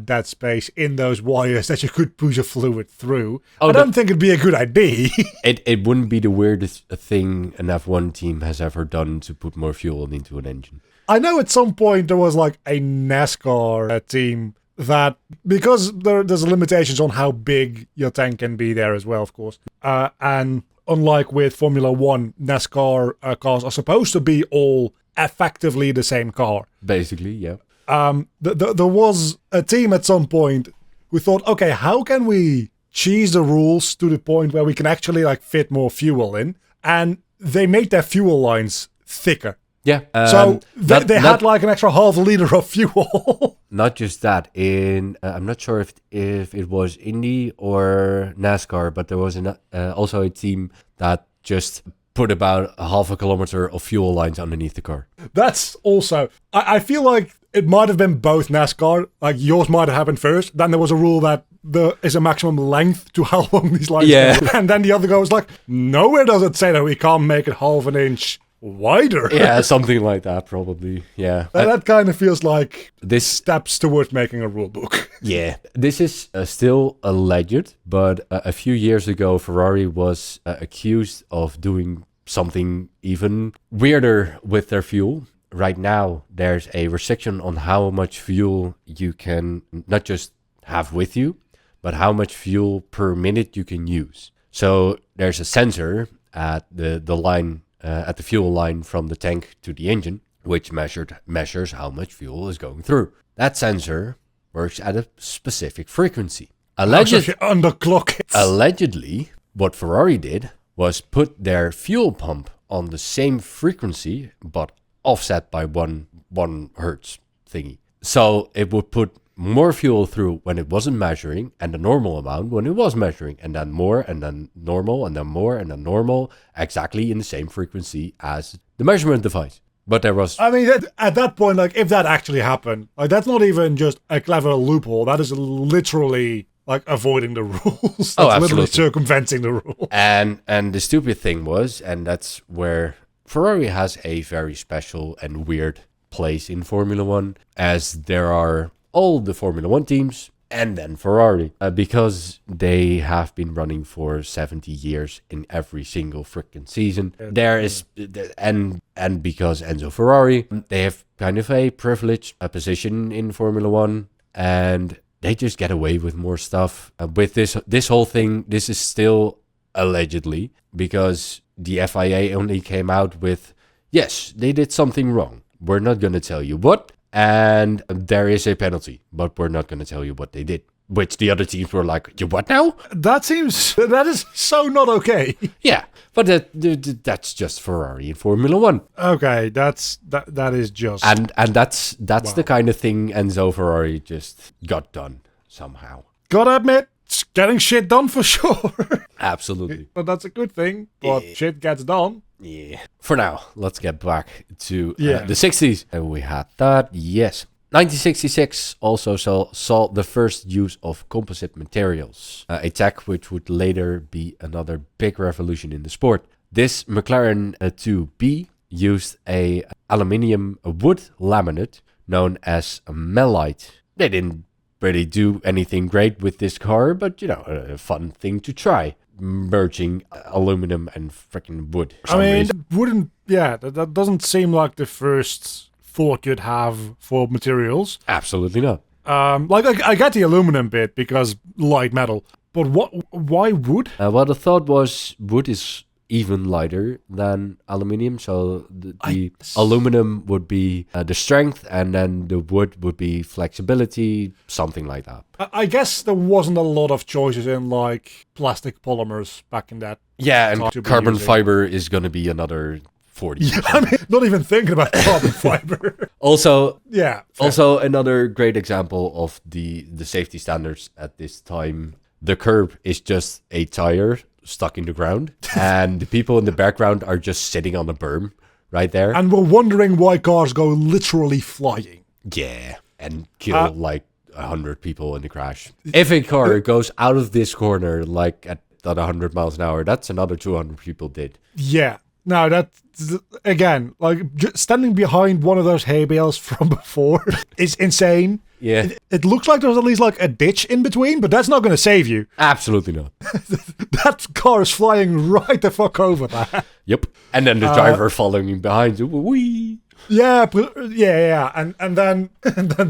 dead space in those wires that you could push a fluid through. I don't think it'd be a good idea. It wouldn't be the weirdest thing an F1 team has ever done to put more fuel into an engine. I know at some point there was like a NASCAR team that, because there's limitations on how big your tank can be there as well, of course. And unlike with Formula One, NASCAR cars are supposed to be all effectively the same car. Basically, yeah. There was a team at some point who thought, okay, how can we cheese the rules to the point where we can actually like fit more fuel in? And they made their fuel lines thicker. Yeah. So they had like an extra half a liter of fuel. Not just that. I'm not sure if it was Indy or NASCAR, but there was also a team that just put about a half a kilometer of fuel lines underneath the car. That's also... I feel like it might have been both NASCAR. Like yours might have happened first. Then there was a rule that there is a maximum length to how long these lines go. And then the other guy was like, nowhere does it say that we can't make it half an inch wider. Yeah, something like that, probably. Yeah. That kind of feels like this steps towards making a rule book. Yeah. This is still alleged, but a few years ago, Ferrari was accused of doing something even weirder with their fuel. Right now, there's a restriction on how much fuel you can not just have with you, but how much fuel per minute you can use. So there's a sensor at the line, at the fuel line from the tank to the engine, which measures how much fuel is going through. That sensor works at a specific frequency. Allegedly, what Ferrari did was put their fuel pump on the same frequency, but offset by one hertz thingy. So it would put more fuel through when it wasn't measuring, and the normal amount when it was measuring, and then more, and then normal, and then more, and then normal, exactly in the same frequency as the measurement device. But there was... I mean, at that point, like, if that actually happened, like, that's not even just a clever loophole. That is literally, like, avoiding the rules. That's literally circumventing the rule. And the stupid thing was, and that's where Ferrari has a very special and weird place in Formula One, as there are all the Formula One teams and then Ferrari, because they have been running for 70 years in every single freaking season. There is, and because Enzo Ferrari, they have kind of a privileged position in Formula One, and they just get away with more stuff. With this whole thing, this is still allegedly, because the FIA only came out with, yes, they did something wrong. We're not going to tell you what. And there is a penalty, but we're not going to tell you what they did. Which the other teams were like, you what now? That is so not okay. Yeah, but that's just Ferrari in Formula One. Okay, that is just... And that's the kind of thing Enzo Ferrari just got done somehow. Gotta admit, it's getting shit done for sure. Absolutely. But that's a good thing, but shit gets done. Yeah. For now, let's get back to the 60s. And we had that, yes. 1966 also saw the first use of composite materials, a tech which would later be another big revolution in the sport. This McLaren 2B used a aluminium wood laminate known as malite, They didn't really do anything great with this car, but a fun thing to try. Merging aluminum and freaking wood. I mean, that doesn't seem like the first thought you'd have for materials. Absolutely not. I get the aluminum bit because light metal, but why wood? Well, the thought was wood is even lighter than aluminium, so the aluminum would be the strength, and then the wood would be flexibility, something like that. I guess there wasn't a lot of choices in like plastic polymers back in that. Yeah, and carbon fiber is going to be another 40. Yeah, I mean, not even thinking about carbon fiber. Also, yeah. Fair. Also, another great example of the safety standards at this time. The curb is just a tire stuck in the ground, and the people in the background are just sitting on the berm right there. And we're wondering why cars go literally flying. Yeah, and kill like 100 people in the crash. If a car goes out of this corner like at 100 miles an hour, that's another 200 people dead. Yeah. No, that's, again, like standing behind one of those hay bales from before is insane. Yeah. It looks like there's at least like a ditch in between, but that's not going to save you. Absolutely not. That car is flying right the fuck over that. Yep. And then the driver following behind you. Whee! Yeah, and then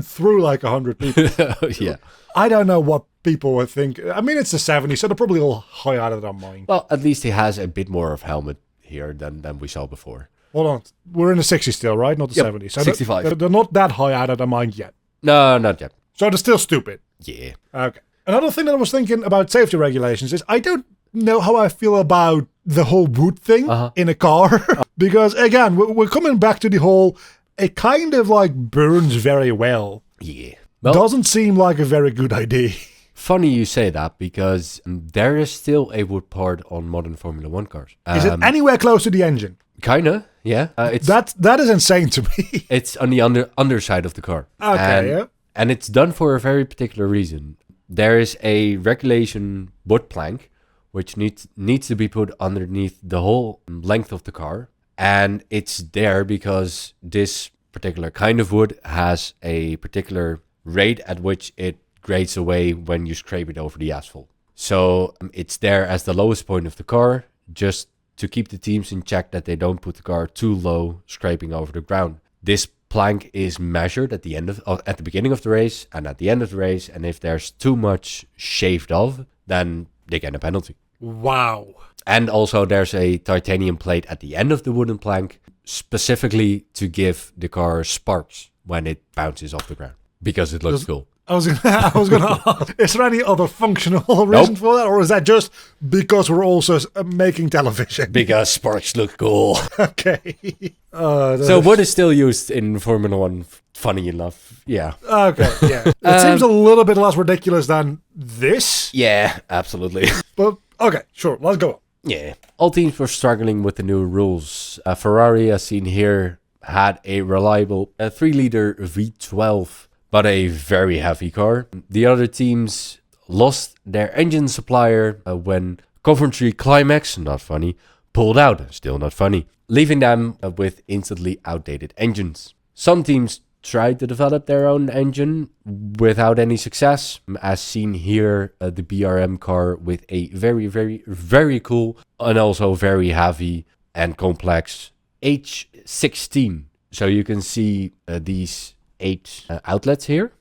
through like 100 people. Yeah. I don't know what people would think. I mean, it's the 70s, so they're probably all high out of their mind. Well, at least he has a bit more of helmet here than we saw before. Hold on. We're in the 60s still, right? Not the 70s. So 65. They're not that high out of their mind yet. No, not yet. So they're still stupid. Yeah. Okay. Another thing that I was thinking about safety regulations is I don't know how I feel about the whole wood thing in a car. Because, again, we're coming back to the whole, it kind of like burns very well. Yeah. Well, doesn't seem like a very good idea. Funny you say that, because there is still a wood part on modern Formula 1 cars. Is it anywhere close to the engine? Kinda, yeah. That is insane to me. It's on the underside of the car. Okay, And it's done for a very particular reason. There is a regulation wood plank which needs to be put underneath the whole length of the car. And it's there because this particular kind of wood has a particular rate at which it grades away when you scrape it over the asphalt. So it's there as the lowest point of the car, just to keep the teams in check that they don't put the car too low, scraping over the ground. This plank is measured at the beginning of the race and at the end of the race, and if there's too much shaved off, then they get a penalty. Wow. And also there's a titanium plate at the end of the wooden plank, specifically to give the car sparks when it bounces off the ground, because it looks cool. I was gonna ask, is there any other functional reason for that, or is that just because we're also making television? Because sparks look cool. Okay. So wood is still used in Formula 1, funny enough. Yeah. Okay, yeah. It seems a little bit less ridiculous than this. Yeah, absolutely. But, okay, sure, let's go on. Yeah. All teams were struggling with the new rules. Ferrari, as seen here, had a reliable 3-liter V12, but a very heavy car. The other teams lost their engine supplier when Coventry Climax, not funny, pulled out, still not funny, leaving them with instantly outdated engines. Some teams tried to develop their own engine without any success, as seen here, the BRM car with a very, very, very cool and also very heavy and complex H16. So you can see these 8 outlets here,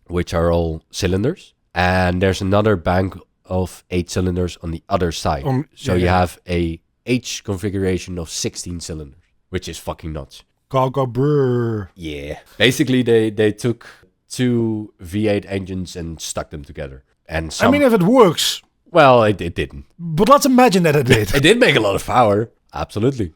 which are all cylinders, and there's another bank of 8 cylinders on the other side. You have a H configuration of 16 cylinders, which is fucking nuts. Gaga brr. Yeah. Basically, they took 2 V8 engines and stuck them together. And I mean, if it works. Well, it didn't. But let's imagine that it did. It did make a lot of power. Absolutely.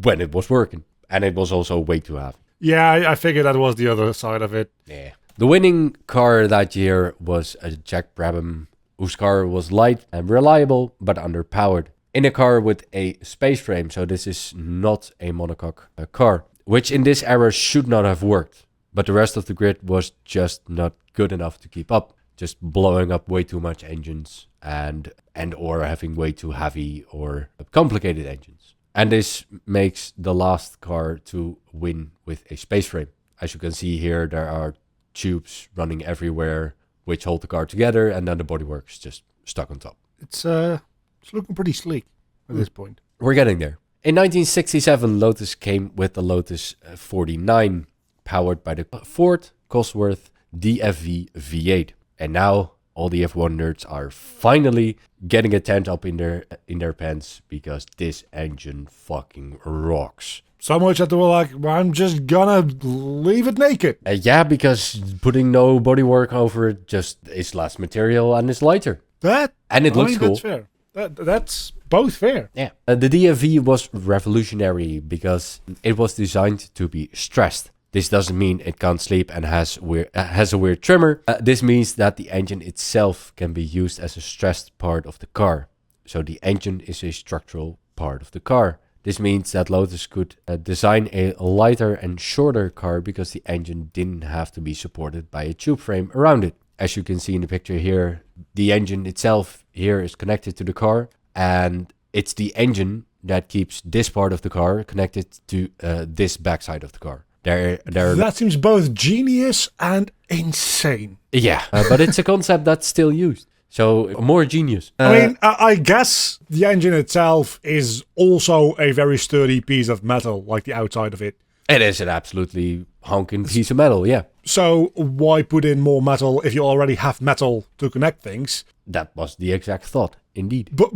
When it was working. And it was also way too heavy. Yeah, I figured that was the other side of it. Yeah. The winning car that year was a Jack Brabham, whose car was light and reliable, but underpowered. In a car with a space frame, so this is not a monocoque car, which in this era should not have worked. But the rest of the grid was just not good enough to keep up, just blowing up way too much engines and or having way too heavy or complicated engines. And this makes the last car to win with a space frame. As you can see here, there are tubes running everywhere, which hold the car together, and then the bodywork is just stuck on top. It's looking pretty sleek at this point. We're getting there. In 1967, Lotus came with the Lotus 49, powered by the Ford Cosworth DFV V8. And now all the F1 nerds are finally getting a tent up in their pants, because this engine fucking rocks. So much that they were like, well, I'm just gonna leave it naked. Yeah, because putting no bodywork over it just is less material and it's lighter. And it looks cool. That's fair. That's both fair. Yeah. The DFV was revolutionary because it was designed to be stressed. This doesn't mean it can't sleep and has a weird tremor. This means that the engine itself can be used as a stressed part of the car. So the engine is a structural part of the car. This means that Lotus could design a lighter and shorter car because the engine didn't have to be supported by a tube frame around it. As you can see in the picture here, the engine itself here is connected to the car, and it's the engine that keeps this part of the car connected to this backside of the car. That seems both genius and insane. Yeah, but it's a concept that's still used. So more genius. I guess the engine itself is also a very sturdy piece of metal, like the outside of it. It is an absolutely honking piece of metal, yeah. So why put in more metal if you already have metal to connect things? That was the exact thought, indeed. But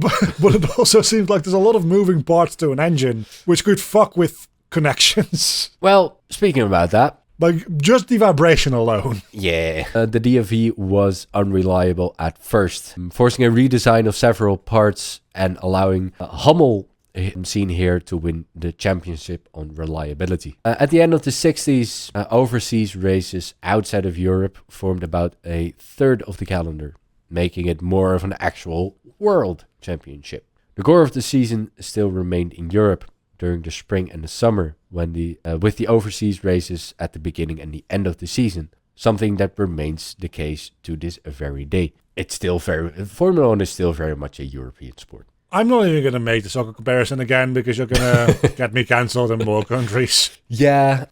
it also seems like there's a lot of moving parts to an engine, which could fuck with connections. Well, speaking about that, like, just the vibration alone. Yeah. The DFV was unreliable at first, forcing a redesign of several parts and allowing Hummel, seen here, to win the championship on reliability. At the end of the 60s, overseas races outside of Europe formed about a third of the calendar, making it more of an actual world championship. The core of the season still remained in Europe during the spring and the summer, when with the overseas races at the beginning and the end of the season, something that remains the case to this very day. It's still Formula 1 is still very much a European sport. I'm not even going to make the soccer comparison again, because you're going to get me cancelled in more countries. Yeah,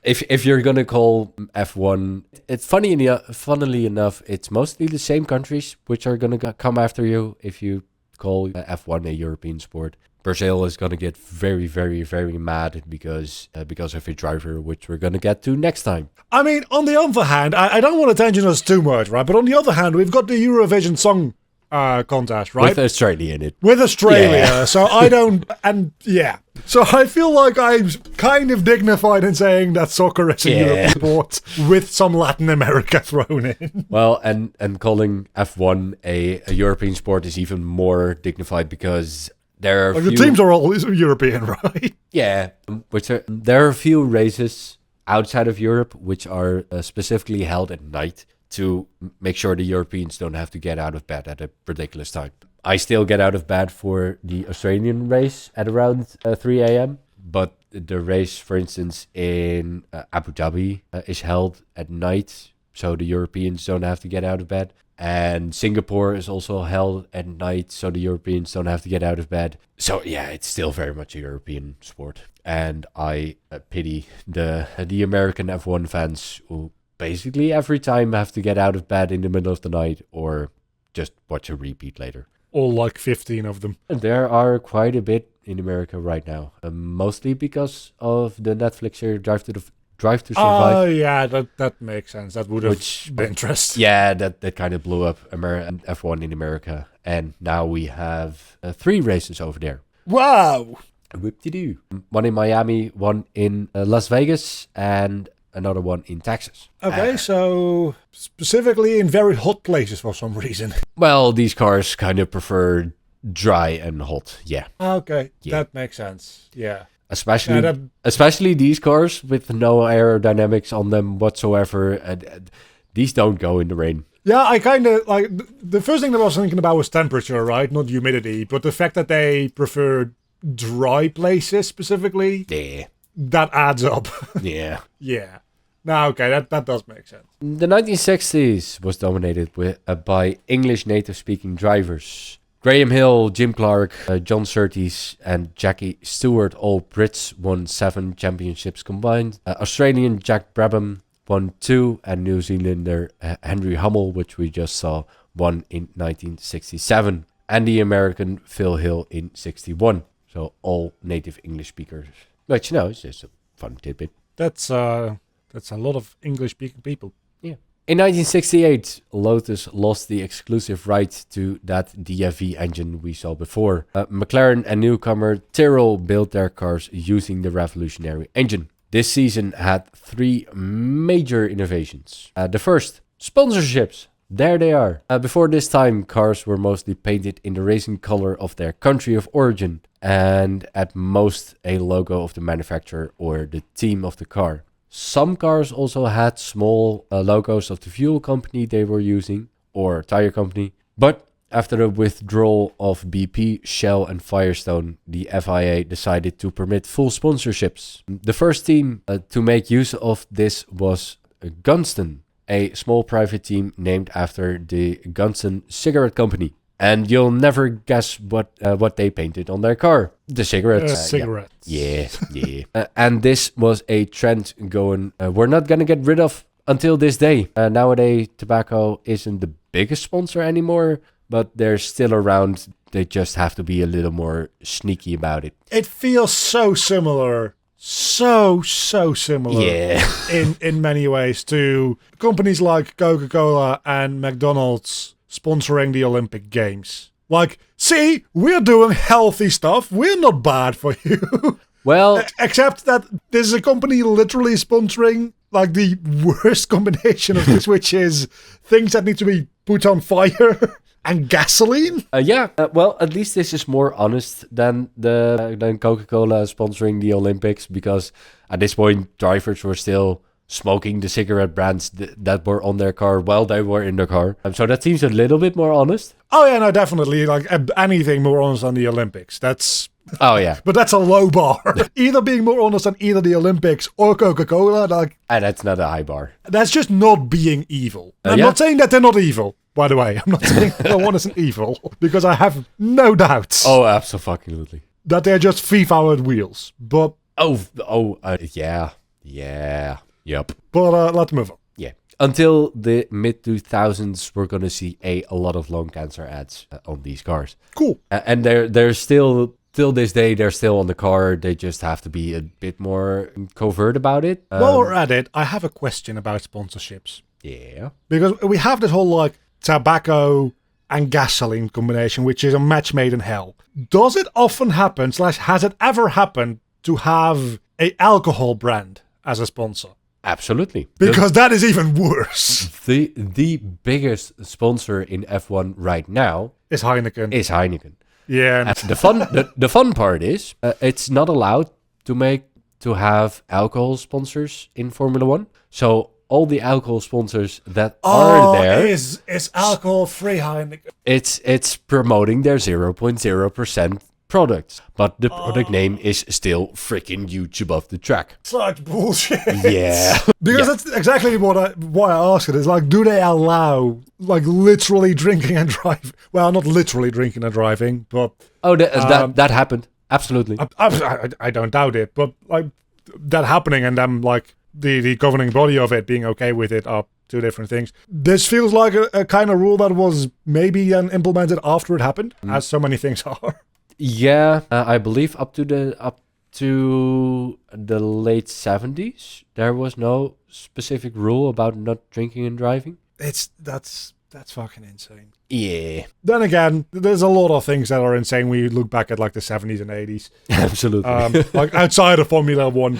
if you're going to call F1, it's funnily enough, it's mostly the same countries which are going to come after you if you call F1 a European sport. Brazil is going to get very, very, very mad because of a driver, which we're going to get to next time. I mean, on the other hand, I don't want to tension us too much, right? But on the other hand, we've got the Eurovision Song contest, right? With Australia in it. With Australia. Yeah. So I don't... And yeah. So I feel like I'm kind of dignified in saying that soccer is a European sport with some Latin America thrown in. Well, and calling F1 a European sport is even more dignified, because... the teams are all European, right? Yeah, there are a few races outside of Europe which are specifically held at night to make sure the Europeans don't have to get out of bed at a ridiculous time. I still get out of bed for the Australian race at around 3 a.m., but the race, for instance, in Abu Dhabi is held at night, so the Europeans don't have to get out of bed. And Singapore is also held at night, so the Europeans don't have to get out of bed. So yeah, it's still very much a European sport. And I pity the American F1 fans who basically every time have to get out of bed in the middle of the night or just watch a repeat later. All like 15 of them. And there are quite a bit in America right now, mostly because of the Netflix series Drive to Survive. Oh, yeah, that makes sense. That would have been interesting. Yeah, that kind of blew up F1 in America. And now we have 3 races over there. Wow! Whoop-de-doo. One in Miami, one in Las Vegas, and another one in Texas. Okay, so specifically in very hot places for some reason. Well, these cars kind of prefer dry and hot, yeah. Okay, that makes sense, yeah. Especially these cars with no aerodynamics on them whatsoever. These don't go in the rain. Yeah, I kind of like the first thing that I was thinking about was temperature, right? Not humidity, but the fact that they prefer dry places specifically. Yeah. That adds up. Yeah. Yeah. No, okay, that does make sense. The 1960s was dominated by English native-speaking drivers. Graham Hill, Jim Clark, John Surtees and Jackie Stewart, all Brits, won 7 championships combined. Australian Jack Brabham won 2, and New Zealander Henry Hummel, which we just saw, won in 1967, and the American Phil Hill in 61. So all native English speakers. But it's just a fun tidbit. That's a lot of English-speaking people. Yeah. In 1968, Lotus lost the exclusive right to that DFV engine we saw before. McLaren and newcomer Tyrrell built their cars using the revolutionary engine. This season had 3 major innovations. The first, sponsorships. There they are. Before this time, cars were mostly painted in the racing color of their country of origin, and at most a logo of the manufacturer or the team of the car. Some cars also had small logos of the fuel company they were using, or tire company, but after the withdrawal of BP, Shell and Firestone, the FIA decided to permit full sponsorships. The first team to make use of this was Gunston, a small private team named after the Gunston cigarette company. And you'll never guess what they painted on their car. The cigarettes. Cigarettes. Yeah. And this was a trend going, we're not going to get rid of until this day. Nowadays, tobacco isn't the biggest sponsor anymore, but they're still around. They just have to be a little more sneaky about it. It feels so similar. So similar. Yeah. in many ways to companies like Coca-Cola and McDonald's sponsoring the Olympic Games. Like, see, we're doing healthy stuff. We're not bad for you. Well, except that this is a company literally sponsoring like the worst combination of this, which is things that need to be put on fire and gasoline. Well, at least this is more honest than Coca-Cola sponsoring the Olympics, because at this point drivers were still smoking the cigarette brands that were on their car while they were in the car. So that seems a little bit more honest. Oh yeah, no, definitely. Like anything more honest than the Olympics. That's... Oh yeah. But that's a low bar. Either being more honest than either the Olympics or Coca-Cola. Like, and that's not a high bar. That's just not being evil. I'm not saying that they're not evil, by the way. I'm not saying no one isn't evil, because I have no doubts. Oh, absolutely. That they're just FIFA wheels. But... Yeah. Yep. But let's move on. Yeah. Until the mid-2000s, we're going to see a lot of lung cancer ads on these cars. Cool. And they're still, till this day, they're still on the car. They just have to be a bit more covert about it. While we're at it, I have a question about sponsorships. Yeah. Because we have this whole, like, tobacco and gasoline combination, which is a match made in hell. Does it often happen, / has it ever happened to have a alcohol brand as a sponsor? Absolutely. Because that is even worse. The biggest sponsor in F1 right now is Heineken. Yeah. And the fun part is it's not allowed to have alcohol sponsors in Formula 1. So all the alcohol sponsors that are there is alcohol free Heineken. It's promoting their 0.0% products, but the product name is still freaking huge above the track. Such bullshit. Yeah. Because that's exactly why I ask it. Is like, do they allow like literally drinking and driving? Well, not literally drinking and driving, but that happened. Absolutely. I don't doubt it, but like that happening and them like the governing body of it being okay with it are two different things. This feels like a kind of rule that was maybe then implemented after it happened, as so many things are. Yeah, I believe up to the late 70s, there was no specific rule about not drinking and driving. That's fucking insane. Yeah. Then again, there's a lot of things that are insane when you look back at like the 70s and 80s. Absolutely. Like outside of Formula 1,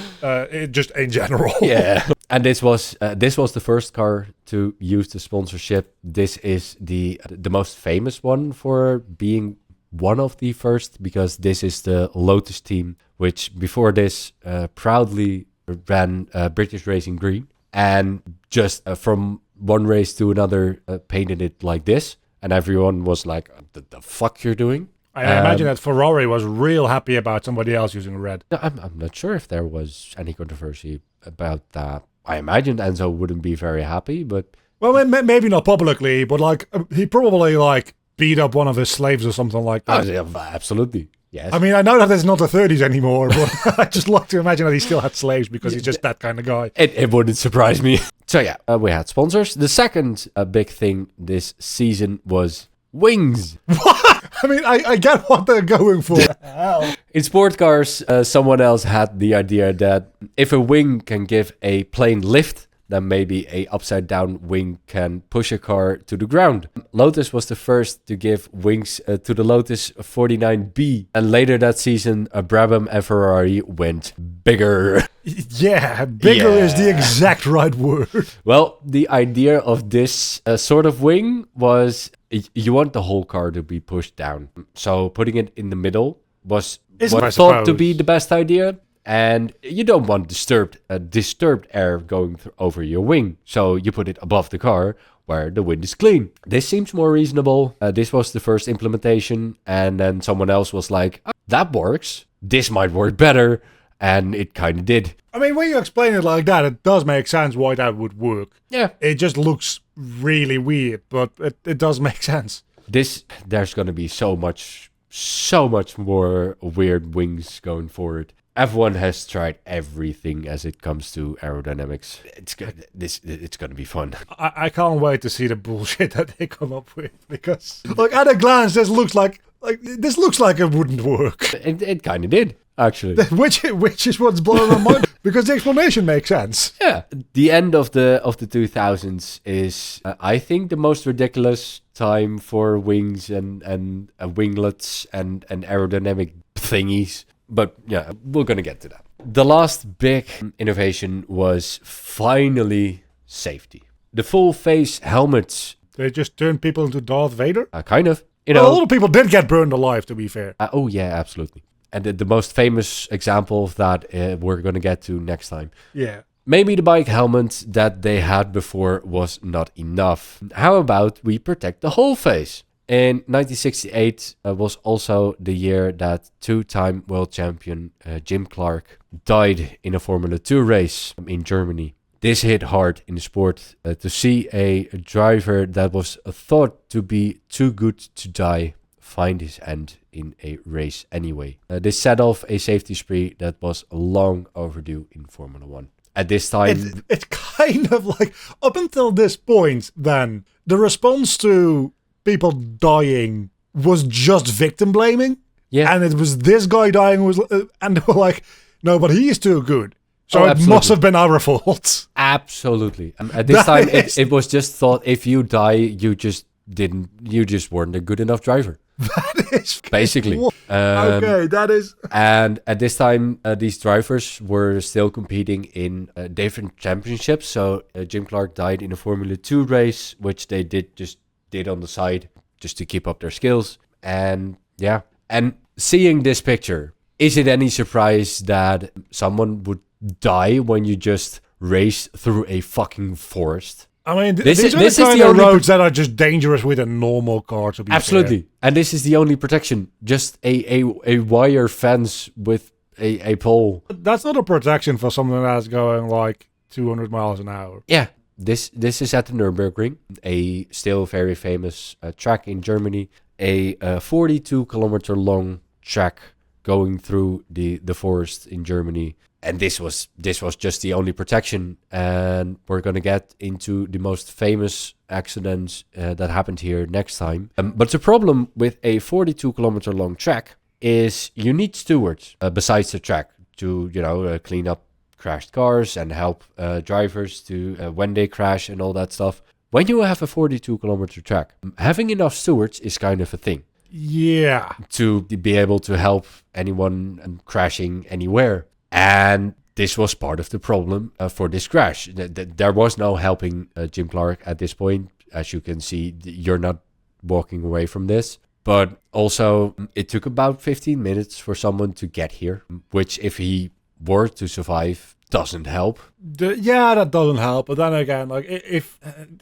just in general. Yeah. And this was the first car to use the sponsorship. This is the most famous one for being one of the first, because this is the Lotus team, which before this proudly ran British Racing Green, and just from one race to another painted it like this, and everyone was like, the fuck you're doing? I imagine that Ferrari was real happy about somebody else using red. I'm not sure if there was any controversy about that. I imagine Enzo wouldn't be very happy, but... Well, maybe not publicly, but like he probably like beat up one of his slaves or something like that. Yeah, absolutely. Yes. I mean, I know that it's not the 30s anymore, but I just like to imagine that he still had slaves because he's just that kind of guy. It wouldn't surprise me. So yeah, we had sponsors. The second big thing this season was wings. What? I mean, I get what they're going for. In sport cars, someone else had the idea that if a wing can give a plane lift, then maybe a upside down wing can push a car to the ground. Lotus was the first to give wings to the Lotus 49B. And later that season, Brabham and Ferrari went bigger. Yeah, bigger is the exact right word. Well, the idea of this sort of wing was you want the whole car to be pushed down. So putting it in the middle was what thought to be the best idea. And you don't want disturbed air going over your wing. So you put it above the car where the wind is clean. This seems more reasonable. This was the first implementation. And then someone else was like, oh, that works. This might work better. And it kind of did. I mean, when you explain it like that, it does make sense why that would work. Yeah. It just looks really weird, but it does make sense. There's going to be so much more weird wings going forward. Everyone has tried everything as it comes to aerodynamics. It's going to be fun. I can't wait to see the bullshit that they come up with, because like at a glance this looks like it wouldn't work. It kind of did, actually. Which is what's blowing my mind, because the explanation makes sense. Yeah. The end of the 2000s is I think the most ridiculous time for wings and winglets and aerodynamic thingies. But yeah, we're going to get to that. The last big innovation was finally safety. The full face helmets. They just turned people into Darth Vader? Kind of. A lot of people did get burned alive, to be fair. Oh yeah, absolutely. And the most famous example of that we're going to get to next time. Yeah. Maybe the bike helmet that they had before was not enough. How about we protect the whole face? In 1968 was also the year that two-time world champion Jim Clark died in a Formula 2 race in Germany. This hit hard in the sport to see a driver that was thought to be too good to die find his end in a race anyway. This set off a safety spree that was long overdue in Formula 1. At this time... It's kind of like, up until this point then, the response to people dying was just victim blaming. Yeah. And it was this guy dying and they were like, no, but he is too good. So it must have been our fault. Absolutely. At this time, it was just thought if you die, you just weren't a good enough driver. That is basically. Okay, that is. And at this time, these drivers were still competing in different championships. So Jim Clark died in a Formula 2 race, which they did on the side just to keep up their skills. And yeah, and seeing this picture, is it any surprise that someone would die when you just race through a fucking forest? I mean, this is the kind of roads that are just dangerous with a normal car, to be absolutely fair. And this is the only protection, just a wire fence with a pole. That's not a protection for something that's going like 200 miles an hour. Yeah. This is at the Nürburgring, a still very famous track in Germany, a 42-kilometer long track going through the forest in Germany. And this was just the only protection. And we're going to get into the most famous accidents that happened here next time. But the problem with a 42-kilometer long track is you need stewards besides the track to, clean up crashed cars and help drivers to when they crash and all that stuff. When you have a 42-kilometer track, having enough stewards is kind of a thing. Yeah. To be able to help anyone crashing anywhere. And this was part of the problem for this crash. There was no helping Jim Clark at this point. As you can see, you're not walking away from this. But also, it took about 15 minutes for someone to get here, which if he were to survive, doesn't help. Yeah, that doesn't help. But then again, like if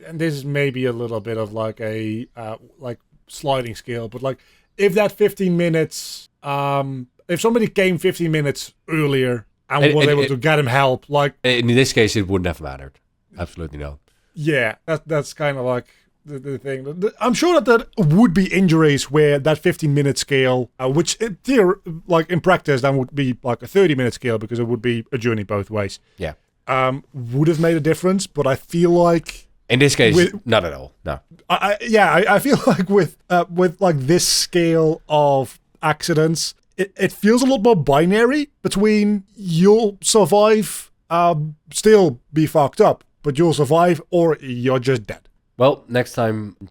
and this is maybe a little bit of like a sliding scale, but like if that 15 minutes, if somebody came 15 minutes earlier and was able to get him help, like in this case, it wouldn't have mattered. Absolutely not. Yeah, that's kind of like the thing. I'm sure that would be injuries where that 15-minute scale, which in practice that would be like a 30-minute scale because it would be a journey both ways. Yeah. Would have made a difference, but I feel like in this case, not at all. No. I feel like with like this scale of accidents, it feels a lot more binary between you'll survive, still be fucked up, but you'll survive or you're just dead. Well,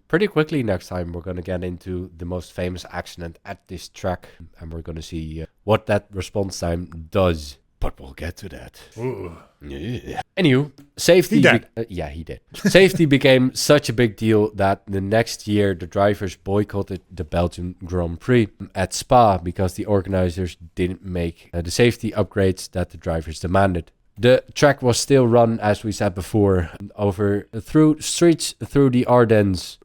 pretty quickly next time, we're going to get into the most famous accident at this track, and we're going to see what that response time does. But we'll get to that. Ooh. Yeah. Anywho, safety... He did. He did. Safety became such a big deal that the next year the drivers boycotted the Belgian Grand Prix at Spa because the organizers didn't make the safety upgrades that the drivers demanded. The track was still run, as we said before, through streets through the Ardennes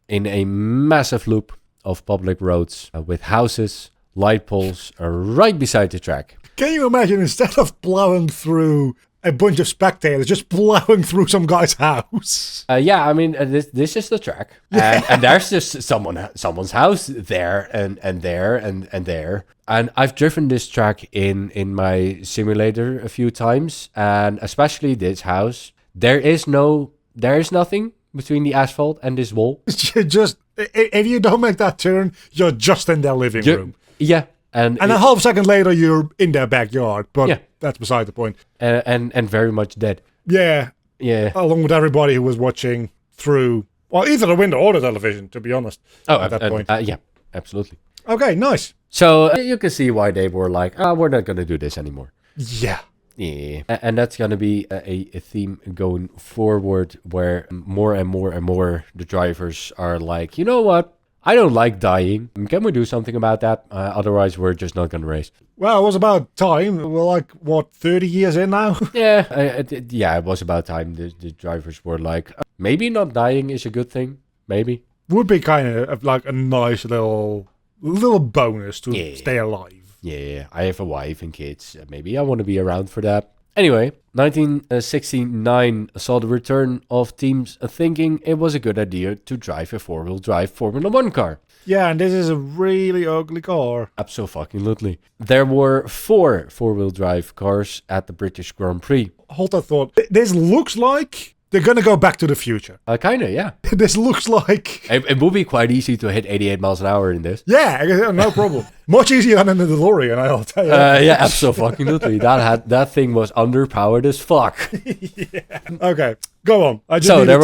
in a massive loop of public roads with houses, light poles right beside the track. Can you imagine, instead of plowing through a bunch of spectators, just plowing through some guy's house? I mean, this is the track, and there's just someone's house there and there and there. And I've driven this track in my simulator a few times, and especially this house. There is nothing between the asphalt and this wall. Just if you don't make that turn, you're just in their living room. Yeah. And a half second later, you're in their backyard, but that's beside the point. And very much dead. Yeah. Yeah. Along with everybody who was watching through, well, either the window or the television, to be honest. At that point. Yeah, absolutely. Okay, nice. So you can see why they were like, we're not going to do this anymore. Yeah. Yeah. And that's going to be a theme going forward where more and more and more the drivers are like, you know what? I don't like dying. Can we do something about that? Otherwise, we're just not going to race. Well, it was about time. We're like, 30 years in now? Yeah, it was about time. The drivers were like, maybe not dying is a good thing. Maybe. Would be kind of like a nice little bonus to stay alive. Yeah, I have a wife and kids. Maybe I want to be around for that. Anyway, 1969 saw the return of teams thinking it was a good idea to drive a four-wheel drive Formula 1 car. Yeah, and this is a really ugly car. Absolutely. There were 4 four-wheel drive cars at the British Grand Prix. Hold that thought. This looks like they're going to go back to the future. Kinda, yeah. This looks like... It would be quite easy to hit 88 miles an hour in this. Yeah, no problem. Much easier than in the DeLorean, I'll tell you. Yeah, absolutely. That thing was underpowered as fuck. Yeah. Okay, go on. There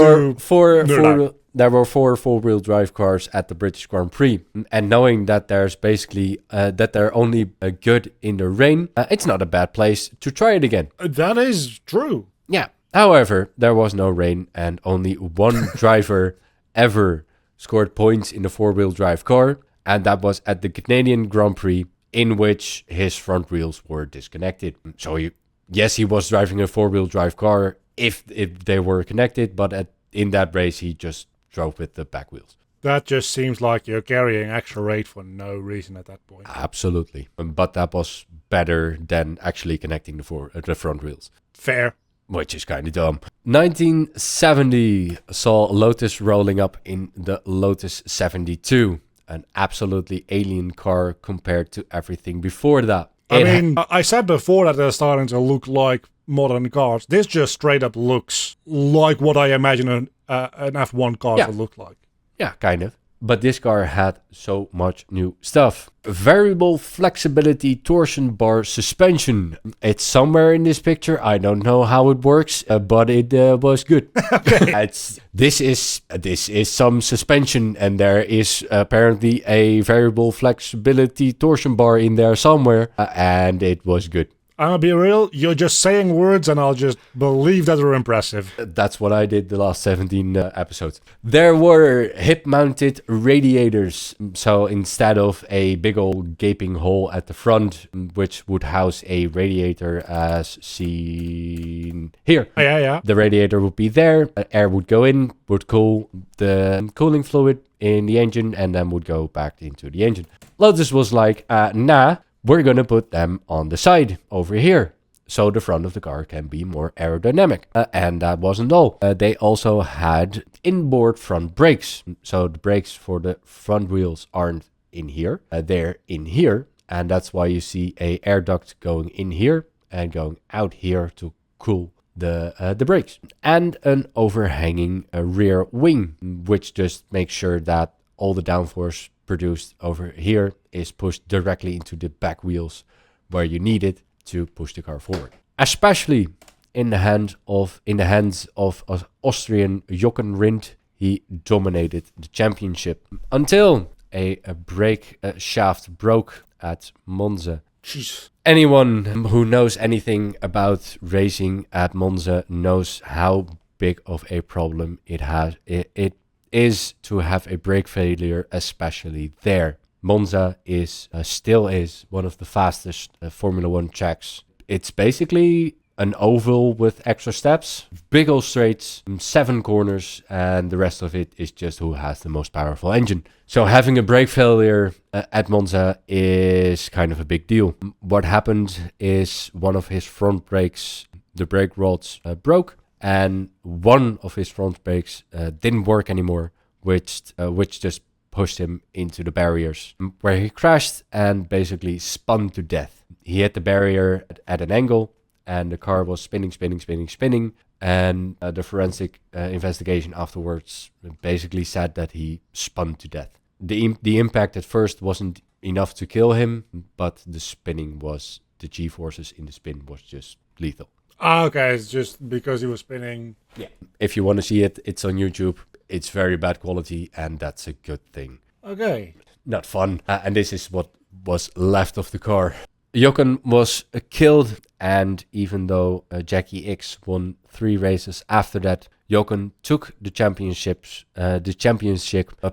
were 4 four-wheel drive cars at the British Grand Prix, and knowing that there's basically that they're only good in the rain, it's not a bad place to try it again. That is true. Yeah. However, there was no rain, and only one driver ever scored points in the four-wheel drive car, and that was at the Canadian Grand Prix, in which his front wheels were disconnected. So he was driving a four-wheel drive car if they were connected, but in that race he just drove with the back wheels. That just seems like you're carrying extra weight for no reason at that point. Absolutely, but that was better than actually connecting the front wheels. Fair. Which is kind of dumb. 1970 saw Lotus rolling up in the Lotus 72. An absolutely alien car compared to everything before that. I said before that they're starting to look like modern cars. This just straight up looks like what I imagine an F1 car would look like. Yeah, kind of. But this car had so much new stuff. Variable flexibility torsion bar suspension. It's somewhere in this picture. I don't know how it works, but it was good. Okay. This is some suspension, and there is apparently a variable flexibility torsion bar in there somewhere, and it was good. I'm gonna be real, you're just saying words and I'll just believe that they're impressive. That's what I did the last 17 episodes. There were hip-mounted radiators. So instead of a big old gaping hole at the front, which would house a radiator as seen here. Yeah. The radiator would be there, air would go in, would cool the cooling fluid in the engine, and then would go back into the engine. Lotus was like, nah. We're going to put them on the side over here. so the front of the car can be more aerodynamic. And that wasn't all. They also had inboard front brakes. So the brakes for the front wheels aren't in here. They're in here. And that's why you see a air duct going in here and going out here to cool the brakes. And an overhanging rear wing, which just makes sure that all the downforce produced over here is pushed directly into the back wheels where you need it to push the car forward. Especially in the hands of Austrian Jochen Rindt, he dominated the championship until a brake shaft broke at Monza. Jeez. Anyone who knows anything about racing at Monza knows how big of a problem it is to have a brake failure, especially there. Monza still is one of the fastest Formula 1 tracks. It's basically an oval with extra steps, big old straights, 7 corners, and the rest of it is just who has the most powerful engine. So having a brake failure at Monza is kind of a big deal. What happened is one of his front brakes, the brake rods broke, and one of his front brakes didn't work anymore, which just pushed him into the barriers, where he crashed and basically spun to death. He hit the barrier at an angle, and the car was spinning, and the forensic investigation afterwards basically said that he spun to death. The impact at first wasn't enough to kill him, but the G-forces in the spin was just lethal. Okay, it's just because he was spinning. Yeah. If you want to see it, it's on YouTube. It's very bad quality, and that's a good thing. Okay. Not fun. And this is what was left of the car. Jochen was killed, and even though Jackie X won 3 races after that, Jochen took the championship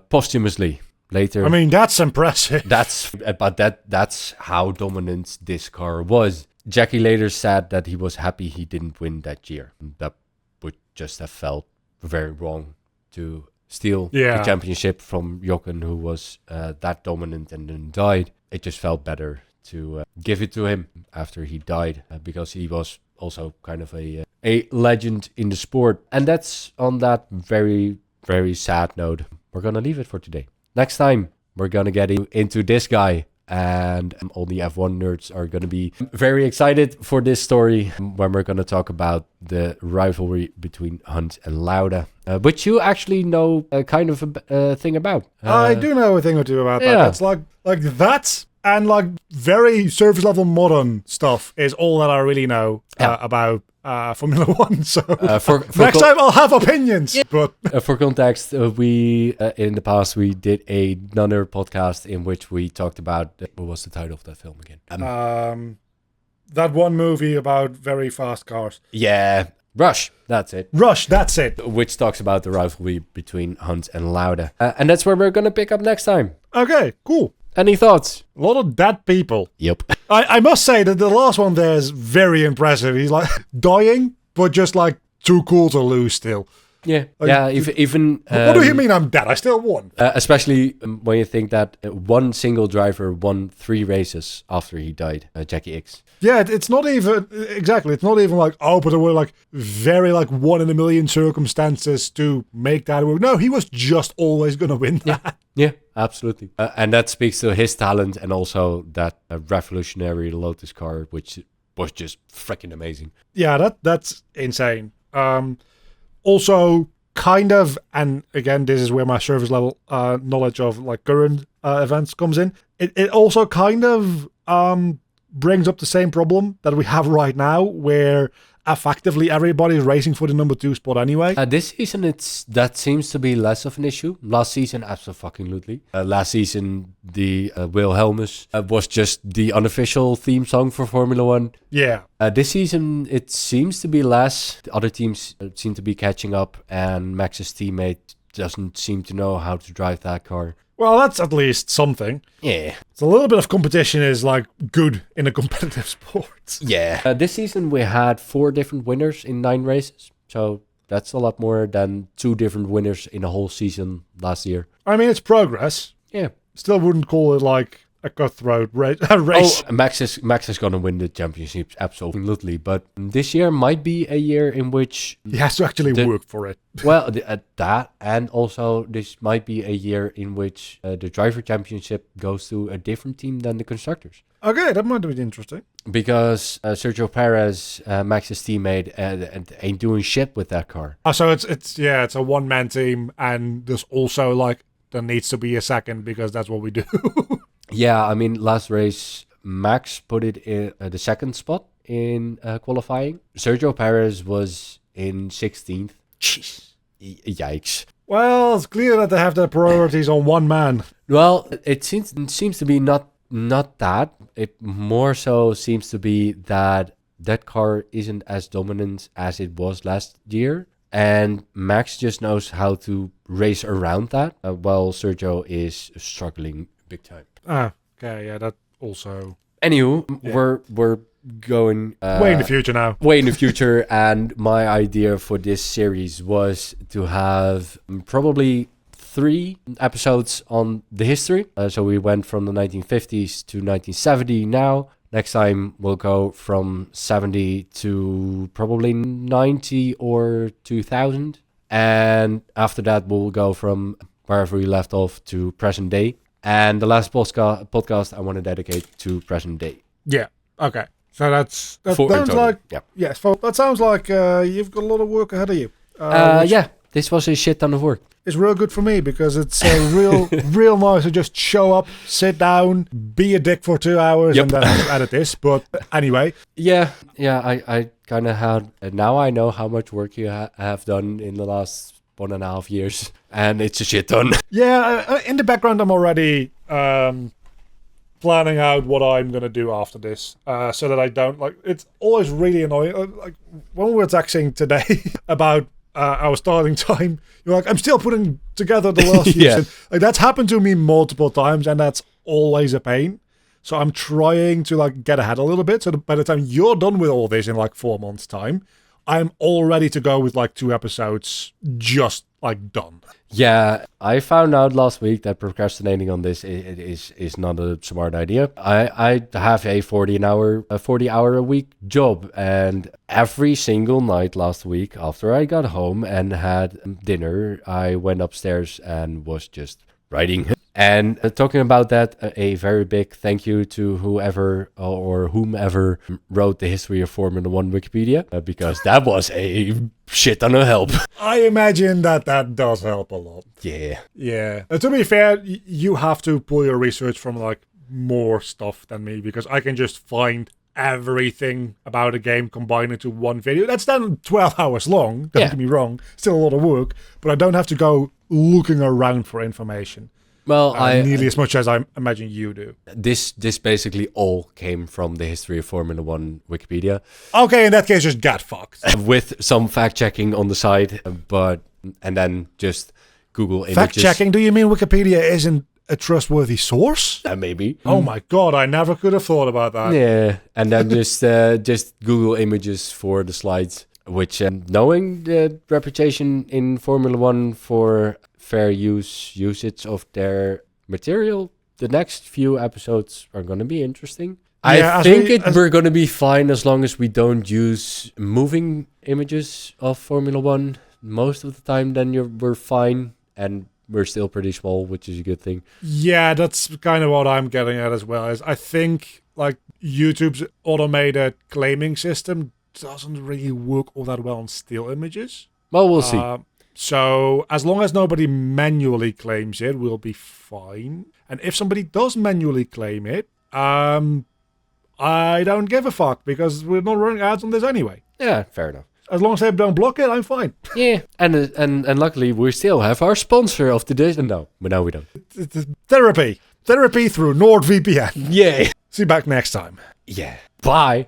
posthumously later. I mean, that's impressive. That's how dominant this car was. Jackie later said that he was happy he didn't win that year. That would just have felt very wrong to steal the championship from Jochen, who was that dominant and then died. It just felt better to give it to him after he died, because he was also kind of a legend in the sport. And that's on that very, very sad note. We're going to leave it for today. Next time, we're going to get into this guy. And all the F1 nerds are going to be very excited for this story when we're going to talk about the rivalry between Hunt and Lauda, which you actually know kind of a thing about. I do know a thing or two about that. It's like that and like very surface level modern stuff is all that I really know about Formula 1. So next time I'll have opinions. Yeah. But for context, we in the past we did another podcast in which we talked about what was the title of that film again? That one movie about very fast cars. Yeah. Rush, that's it. Which talks about the rivalry between Hunt and Lauda. And that's where we're going to pick up next time. Okay, cool. Any thoughts? A lot of dead people. Yep. I must say that the last one there is very impressive. He's like dying, but just like too cool to lose still. Yeah. Like, even... what do you mean I'm dead? I still won. Especially when you think that one single driver won 3 races after he died, Jackie X. Yeah, it's not even... Exactly. It's not even like, but there were like very like 1 in a million circumstances to make that work. No, he was just always going to win that. Yeah, absolutely. And that speaks to his talent and also that revolutionary Lotus car, which was just freaking amazing. Yeah, that's insane. Also, kind of, and again, this is where my surface level knowledge of like current events comes in. It also kind of brings up the same problem that we have right now, where effectively everybody's racing for the number 2 spot anyway. This season, that seems to be less of an issue. Last season, absolutely. Last season, the Wilhelmus was just the unofficial theme song for Formula 1. Yeah. This season, it seems to be less. The other teams seem to be catching up, and Max's teammate doesn't seem to know how to drive that car. Well, that's at least something. Yeah. So a little bit of competition is like good in a competitive sport. Yeah. This season we had 4 different winners in 9 races. So that's a lot more than 2 different winners in a whole season last year. I mean, it's progress. Yeah. Still wouldn't call it like a cutthroat race. Oh, Max is gonna win the championship, absolutely. But this year might be a year in which He has to actually work for it. well, that, and also this might be a year in which the driver championship goes to a different team than the constructors. Okay, that might be interesting. Because Sergio Perez, Max's teammate, ain't doing shit with that car. Oh, so it's a one-man team, and there's also like there needs to be a second because that's what we do. Yeah, I mean, last race, Max put it in the second spot in qualifying. Sergio Perez was in 16th. Jeez. Yikes. Well, it's clear that they have their priorities on one man. Well, it seems to be not that. It more so seems to be that car isn't as dominant as it was last year. And Max just knows how to race around that, while Sergio is struggling big time. Ah, okay, yeah, that also. Anywho, we're going way in the future now. Way in the future, and my idea for this series was to have probably 3 episodes on the history. So we went from the 1950s to 1970 now. Next time we'll go from 70 to probably 90 or 2000. And after that we'll go from wherever we left off to present day. And the last podcast I want to dedicate to present day. Yeah, okay. So that For sounds total, like... yeah. Yes, that sounds like you've got a lot of work ahead of you. Yeah, this was a shit ton of work. It's real good for me because it's real nice to just show up, sit down, be a dick for 2 hours, Yep. and then have to edit this. But anyway, Yeah, I kind of had. Now I know how much work you have done in the last 1.5 years, and it's a shit ton. yeah, in the background, I'm already planning out what I'm gonna do after this, so that I don't like. It's always really annoying. Like when we were texting today about our starting time, you're like, I'm still putting together the last Yeah. season. Like that's happened to me multiple times, and that's always a pain. So I'm trying to like get ahead a little bit, so that by the time you're done with all this in like 4 months' time, I'm all ready to go with like 2 episodes just like done. Yeah, I found out last week that procrastinating on this is not a smart idea. I have a 40-hour a week job, and every single night last week after I got home and had dinner, I went upstairs and was just writing. And talking about that, a very big thank you to whoever or whomever wrote the history of Formula One Wikipedia, because that was a shit ton of help. I imagine that does help a lot. Yeah. Yeah. To be fair, you have to pull your research from like more stuff than me, because I can just find everything about a game combined into one video. That's then 12 hours long, don't get me wrong, still a lot of work, but I don't have to go looking around for information. Well, nearly as much as I imagine you do. This basically all came from the history of Formula One Wikipedia. Okay, in that case, just get fucked. With some fact checking on the side, and then just Google images. Fact checking? Do you mean Wikipedia isn't a trustworthy source? Maybe. Oh my god, I never could have thought about that. Yeah, and then just Google images for the slides. Which, knowing the reputation in Formula One for fair usage of their material, the next few episodes are going to be interesting. Yeah, I think we're going to be fine as long as we don't use moving images of Formula One most of the time. Then we're fine, and we're still pretty small, which is a good thing. Yeah, that's kind of what I'm getting at as well. Is I think like YouTube's automated claiming system doesn't really work all that well on still images. Well, we'll see. So as long as nobody manually claims it, we'll be fine. And if somebody does manually claim it, I don't give a fuck, because we're not running ads on this anyway. Yeah, fair enough. As long as they don't block it, I'm fine. Yeah, and luckily we still have our sponsor of the day. No, but now we don't. Therapy through NordVPN. Yeah. See you back next time. Yeah. Bye.